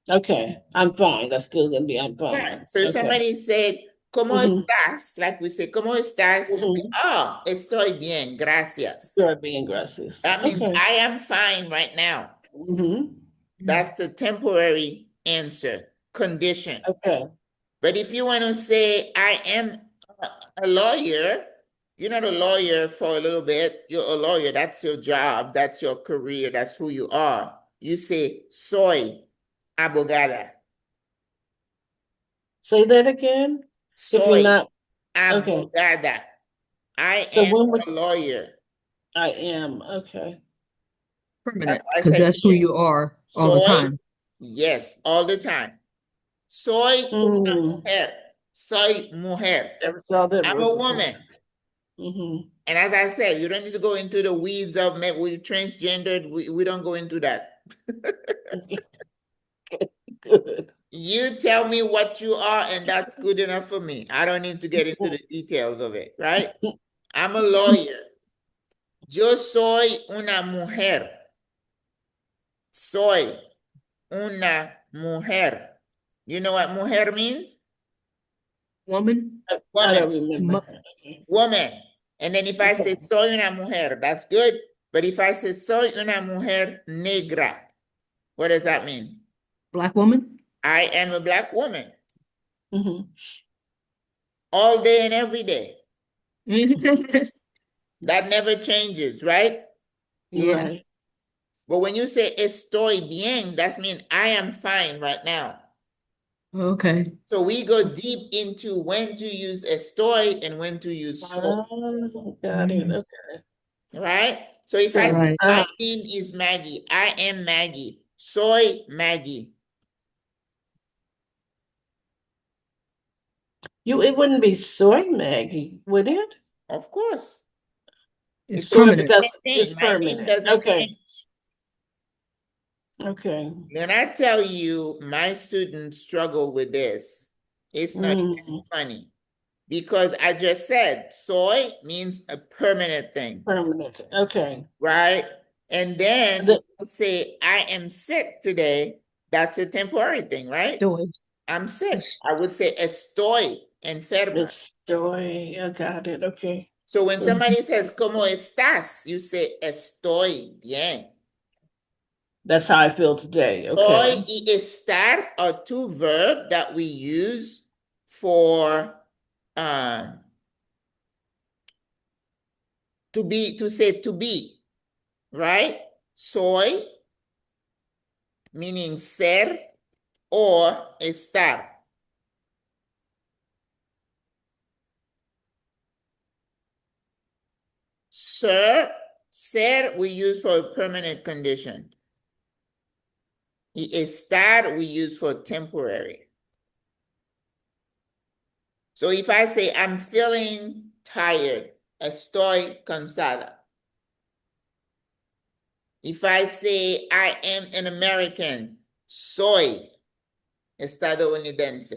Okay. I'm fine. That's still gonna be I'm Right. fine. So if Okay. somebody said, ¿Cómo Mm-hmm. estás? Like we say, ¿Cómo estás? You say, Mm-hmm. oh, estoy bien, gracias. Story being gracias. That means Okay. I am fine right now. Mm-hmm. Mm. That's the temporary answer, condition. Okay. But if you want to say, I am a lawyer, you're not a lawyer for a little bit, you're a lawyer, that's your job, that's your career, that's who you are. You say, soy abogada, Say that again. If you're soy not okay. abogada. I So am when would a lawyer. I am okay. That's Permanent, why I because said that's who bien. you are all the Soy, time. yes, all the time. Soy una Mm, mujer. Soy mujer. never saw that I'm word a before. woman. Mm-hmm. And as I said, you don't need to go into the weeds of with transgendered. We don't go into that. Good. You tell me what you are, and that's good enough for me. I don't need to get into the details of it, right? I'm a lawyer. Yo soy una mujer. Soy una mujer. You know what mujer means? Woman, I Woman, don't remember. mo- Okay. woman. And then if I Okay. say soy una mujer, that's good. But if I say soy una mujer negra, what does that mean? black woman. I am a black woman Mm-hmm. all day and every day. Yeah. That never changes, right? Right. But when you say estoy bien, that means I am fine right now. Okay. So we go deep into when to use estoy and when to use soy, Oh, got it. Mm. Okay. right? So if I So, say Right. my name is Maggie, I am Maggie, soy Maggie. it wouldn't be soy Maggie, would it? Of course. It's It's a Soy permanent. because permanent it's name. My name permanent. doesn't Okay. change. Okay. When I tell you my students struggle with this, it's not even Mm, funny because I just said soy means a permanent thing, permanent. Okay. right? And then if The, you say I am sick today, that's a temporary thing, right? Doing. I'm sick. It's I would say estoy enferma. the story. I got it. Okay. So when So somebody says, ¿Cómo estás? You say, estoy bien. that's how I feel today. Soy Okay. y estar are two verbs that we use for um, to say to be, right? Soy meaning ser or estar. Ser we use for a permanent condition. Y estar we use for temporary. So if I say I'm feeling tired, estoy cansada. If I say I am an American, soy estadounidense.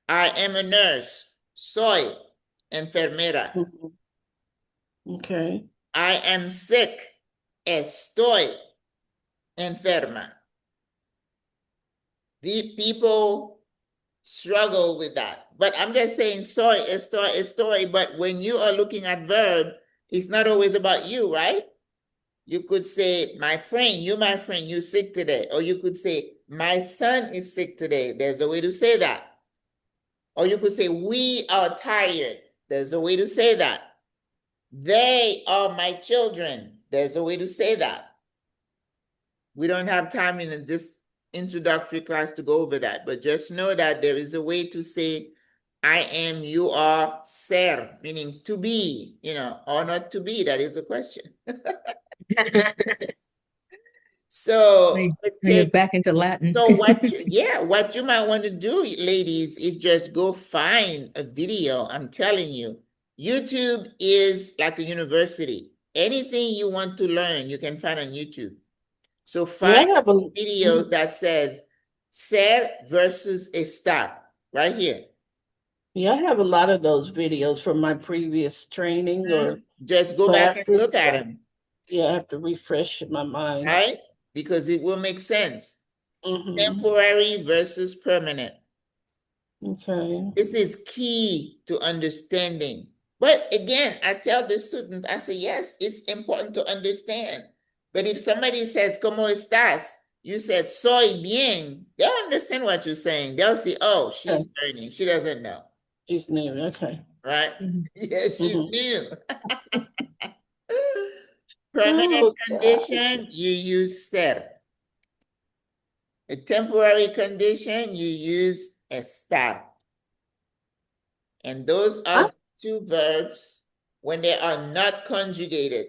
I am a nurse, soy enfermera. Mhm. Okay. I am sick, estoy enferma. The people struggle with that. But I'm just saying soy, estoy. But when you are looking at verb, it's not always about you, right? You could say, my friend, you sick today. Or you could say, my son is sick today. There's a way to say that. Or you could say, we are tired. There's a way to say that. They are my children. There's a way to say that. We don't have time in this introductory class to go over that, but just know that there is a way to say I am, you are, ser, meaning to be, or not to be. That is the question. So Bring it back into Latin. so what you might want to do, ladies, is just go find a video. I'm telling you, YouTube is like a university. Anything you want to learn, you can find on YouTube. So Yeah, I find have a a video that says ser versus estar right here. yeah, I have a lot of those videos from my previous training or Just go back and classes. look at them, Yeah, I have to refresh my mind. right? Because it will make sense. Mm-hmm. Temporary versus permanent. Okay. This is key to understanding. But again, I tell the student, I say, yes, it's important to understand. But if somebody says, ¿Cómo estás? You said, soy bien. They'll understand what you're saying. They'll say, oh, Okay. she's learning. She doesn't know, She's new. Okay. right? Mhm. Yes, she's Mm-hmm. new. Permanent Oh gosh. condition, you use ser. A temporary condition, you use estar. And those I, are two verbs when they are not conjugated.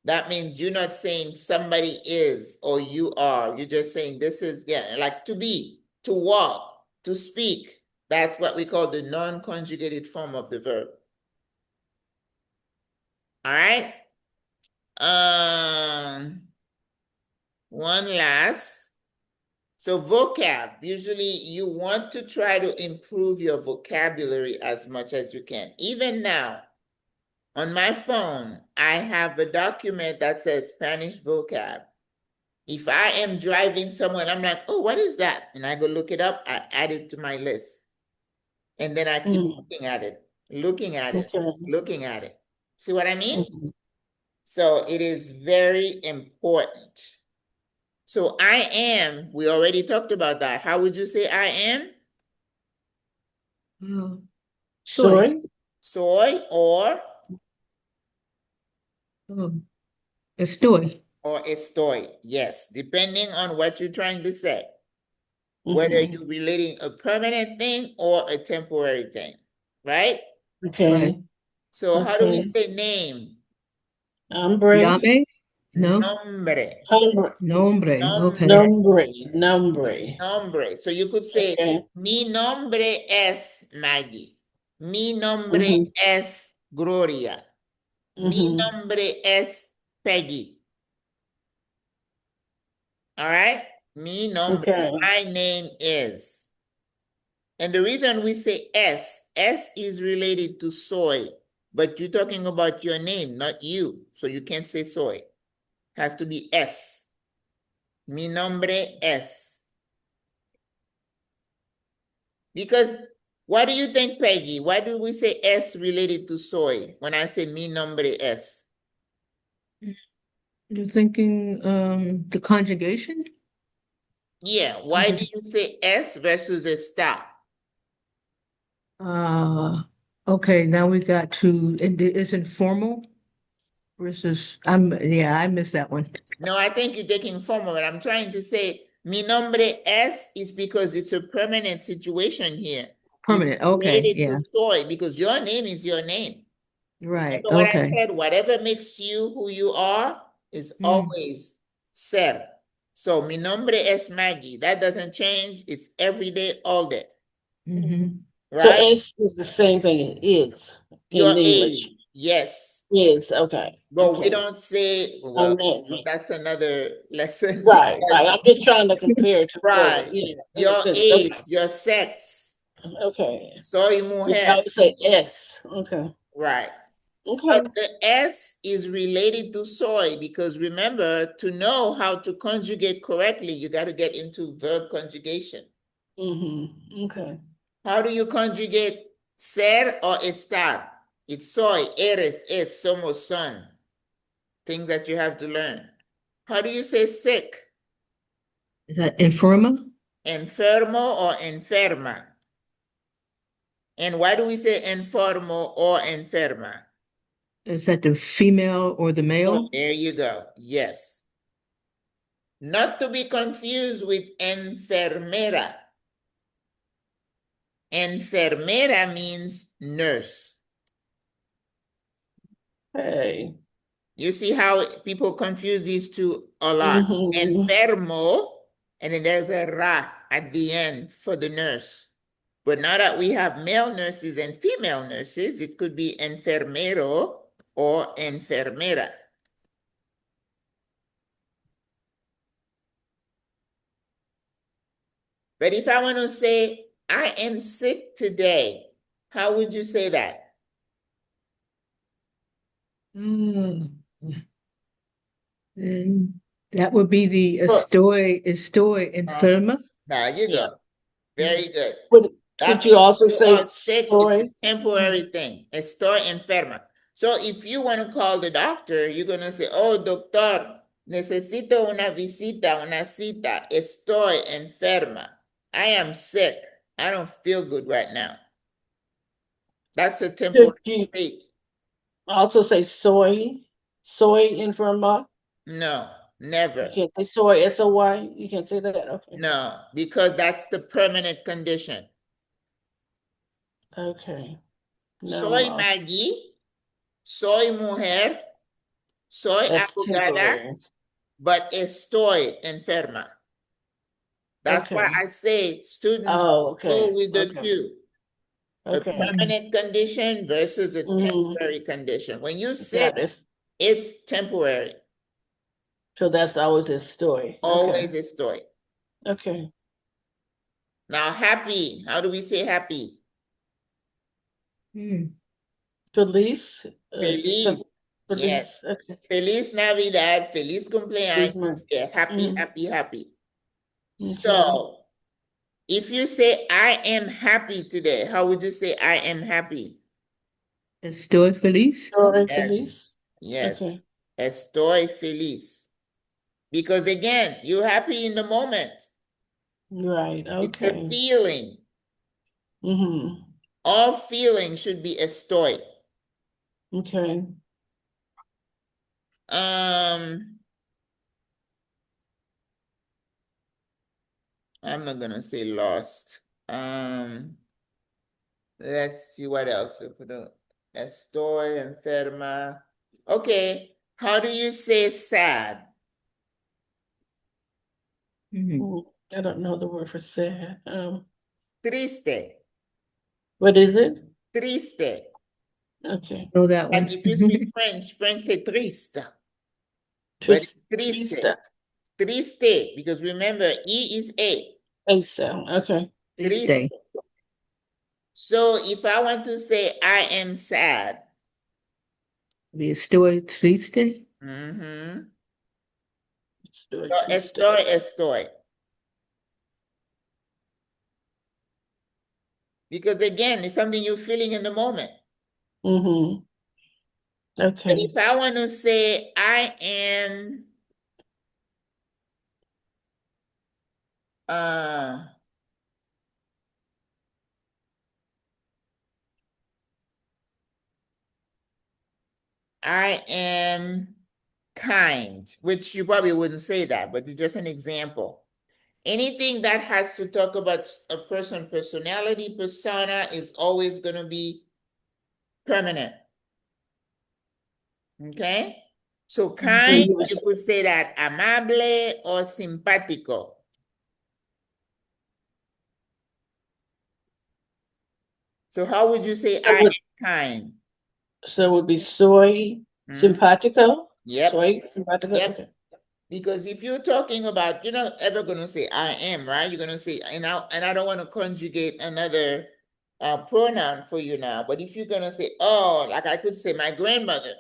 That means you're not saying somebody is or you are. You're just saying this is, yeah, like to be, to walk, to speak. That's what we call the non-conjugated form of the verb. All right. One last. So vocab, usually you want to try to improve your vocabulary as much as you can. Even now, on my phone, I have a document that says Spanish vocab. If I am driving somewhere, I'm like, oh, what is that? And I go look it up, I add it to my list. And then I keep looking at it, looking at it, okay. looking at it. See what I mean? Mm-hmm. So it is very important. So I am, we already talked about that. How would you say I am? Soy. Soy. Soy Oh, estoy. or estoy. Yes, depending on what you're trying to say. Whether Mm-hmm. you're relating a permanent thing or a temporary thing, right? Right. Okay. So how do we Okay. say name? Hombre. Llame? No. Nombre. Hombre. Nombre. Okay. Nombre. Nombre. Nombre. Nombre. So you could say, Okay. mi nombre es Maggie. Mi nombre Mm-hmm. es Gloria. Mi Mm-hmm. nombre es Peggy. All right? Mi nombre. Okay. My name is. And the reason we say S is related to soy, but you're talking about your name, not you. So you can't say soy. Has to be S. Mi nombre es. Because what do you think, Peggy? Why do we say S related to soy when I say mi nombre es? You're thinking the conjugation? Yeah, I'm why do just you say S versus a star? okay, now we got to it's informal versus yeah, I missed that one. No, I think you're taking formal, but I'm trying to say mi nombre es is because it's a permanent situation here. It's Permanent. Okay, related yeah. to soy because your name is your name. Right. Remember what I Okay. said? Whatever makes you who you are is Mm, always ser. So mi nombre es Maggie. That doesn't change. It's every day, all day. hmm So Right? S is the same thing as is Your in English. age. Yes. Is okay. But we Okay. don't say, On well, that. that's another lesson Right. Right. because, I'm just trying to compare to what right, your understand. age, Okay. your sex. Okay. Soy I mujer. would say S. Okay. Right. Okay. But the S is related to soy because remember, to know how to conjugate correctly, you got to get into verb conjugation. Mm-hmm. Okay. How do you conjugate ser or estar? It's soy, eres, es, somos, son. Things that you have to learn. How do you say sick? Is that informa? Enfermo or enferma? And why do we say enfermo or enferma? Is that the female or the Oh, male? there you go. Yes. Not to be confused with enfermera. Enfermera means nurse. Hey. You see how people confuse these two a lot. Mm-hmm. Enfermo, and then there's a ra at the end for the nurse. But now that we have male nurses and female nurses, it could be enfermero or enfermera. But if I want to say, I am sick today, how would you say that? Mm. And that would be the Oh, estoy enferma. there you Yeah. go. Very good. Could That you means also you say are sick. It's a soy? temporary thing. Estoy enferma. So if you want to call the doctor, you're going to say, oh, doctor, necesito una visita, una cita. Estoy enferma. I am sick. I don't feel good right now. That's a temporary Could you state. also say soy infirma? No, You never. can't say soy, S-O-Y. You can't say that. Okay. No, because that's the permanent condition. Okay. No, I'm Soy lost. Maggie, soy mujer, soy That's abogada, temporary. but estoy enferma. That's why Okay. I say students Oh, go okay. with the Okay. two. A Okay. permanent condition versus a Mm-hmm. temporary condition. When you sick, Got it. it's temporary. So that's always his story. Okay. Always estoy. Okay. Now happy, how do we say happy? Mm. Feliz. Feliz. Yes. Feliz. Okay. Feliz Navidad, feliz Feliz cumpleaños. month. Yeah, happy, Mm, happy, happy. okay. So if you say, I am happy today, how would you say, I am happy? Estoy feliz. Story Yes, feliz. yes. Okay. Estoy feliz. Because again, you're happy in the moment. Right. It's a Okay. feeling. Mm-hmm. All feelings should be estoy. Okay. I'm not gonna say lost. Let's see what else we put on. Estoy enferma. Okay, how do you say sad? Mm. I don't know the word for sad. Triste, What is it? triste. Okay. Know that Like one. if you speak French, French say triste, but it's triste, Trista. triste, because remember, E is A, A sound. Okay. Triste. triste. So if I want to say I am sad, The estoy triste. mm-hmm. Story So triste. estoy, estoy. Because again, it's something you're feeling in the moment. Mm-hmm. But Okay. if I want to say I am uh I am kind, which you probably wouldn't say that, but it's just an example. Anything that has to talk about a person, personality, persona is always going to be permanent. Okay? So kind, And you could say that amable or simpático. So how would you say I am kind? so it would be soy Mhm. simpatico? Yep, Soy simpatico? yep. Okay. Because if you're talking about, you're not ever gonna say I am, right? You're gonna say, and I don't want to conjugate another pronoun for you now. But if you're gonna say, oh, like I could say, my grandmother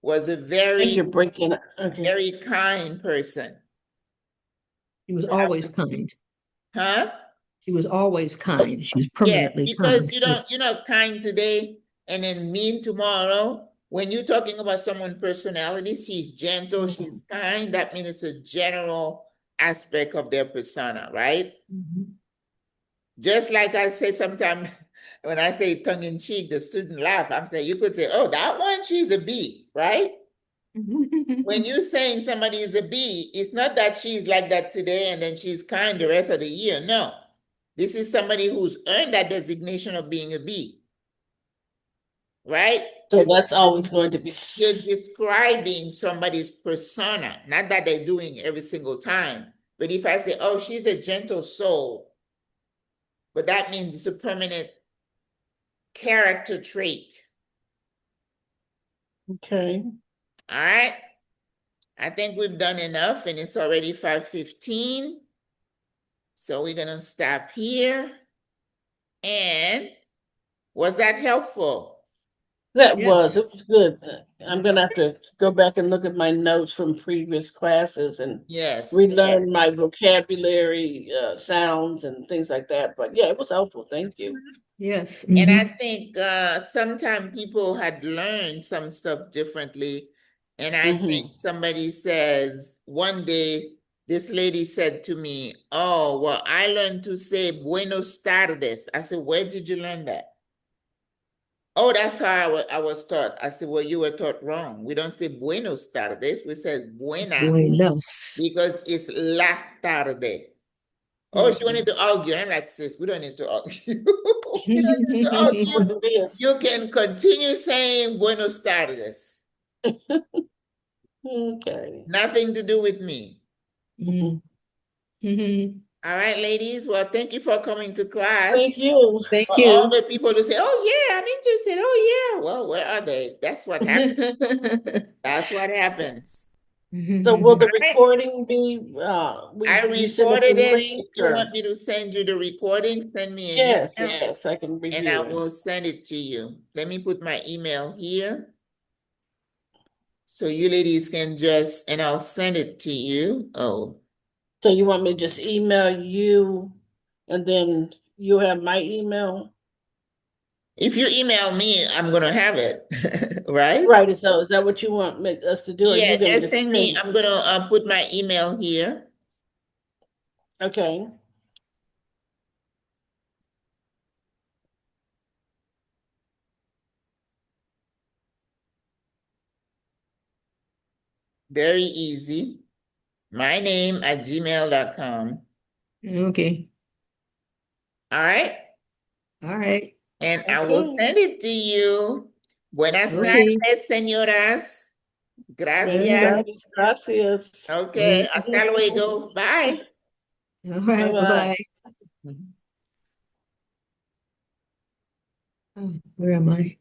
was a I think very, you're breaking up. Okay. very kind person. She was So I always would, kind. huh? She was always kind. She was Yes, permanently because kind. you're not kind today and then mean tomorrow. When you're talking about someone's personality, she's gentle, Mhm. she's kind. That means it's a general aspect of their persona, right? Mhm. Just like I say sometimes, When I say tongue in cheek, the student laugh. I'm saying you could say, oh, that one, she's a B, right? When you're saying somebody is a B, it's not that she's like that today and then she's kind the rest of the year. No. This is somebody who's earned that designation of being a B, right? So that's always going to be You're describing somebody's persona, not that they're doing every single time. But if I say, oh, she's a gentle soul, but that means it's a permanent character trait. okay. All right. I think we've done enough and it's already 5:15. So we're gonna stop here. And was that helpful? That Yes. it was good. I'm gonna have to go back and look at my notes from previous classes and Yes, yes. relearn my vocabulary, sounds and things like that. But yeah, it was helpful. Thank you. Yes. And I Mhm. think sometimes people had learned some stuff differently. And I think Hmm. somebody says, one day, this lady said to me, oh, well, I learned to say buenos tardes. I said, where did you learn that? Oh, that's how I was taught. I said, well, you were taught wrong. We don't say buenos tardes. We say buenas Buenos. because it's la tarde. Oh, she Hmm. wanted to argue. I'm like, sis, we don't need to argue. We don't need to argue. What it is. You can continue saying buenos tardes. Okay. Nothing to do with me. Mhm. Mhm. All right, ladies. Well, thank you for coming to class. Thank you. Thank For all you. the people who say, oh, yeah, I'm interested. Oh, yeah. Well, where are they? That's what happens. That's what happens. So will All the Mhm. right. recording be, I you send us a recorded it. link If you or? want me to send you the recording, send me an Yes, email yes, I can and I review it. will send it to you. Let me put my email here. So you ladies can just, and I'll send it to you. Oh, So you want me to just email you and then you have my email? if you email me, I'm gonna have it, right? Right, so is that what you want us to do? Or Yeah, you gonna just just send me. send? I'm gonna put my email here. Okay, Very easy. My name at gmail.com. Okay. All right. All right. And I will okay. send it to you. Buenas Okay. noches, señoras. Buenas Gracias. Mhm. tardes, gracias. Okay. Mhm. Hasta luego. Bye. All Bye right. bye. Bye-bye. Oh, where am I?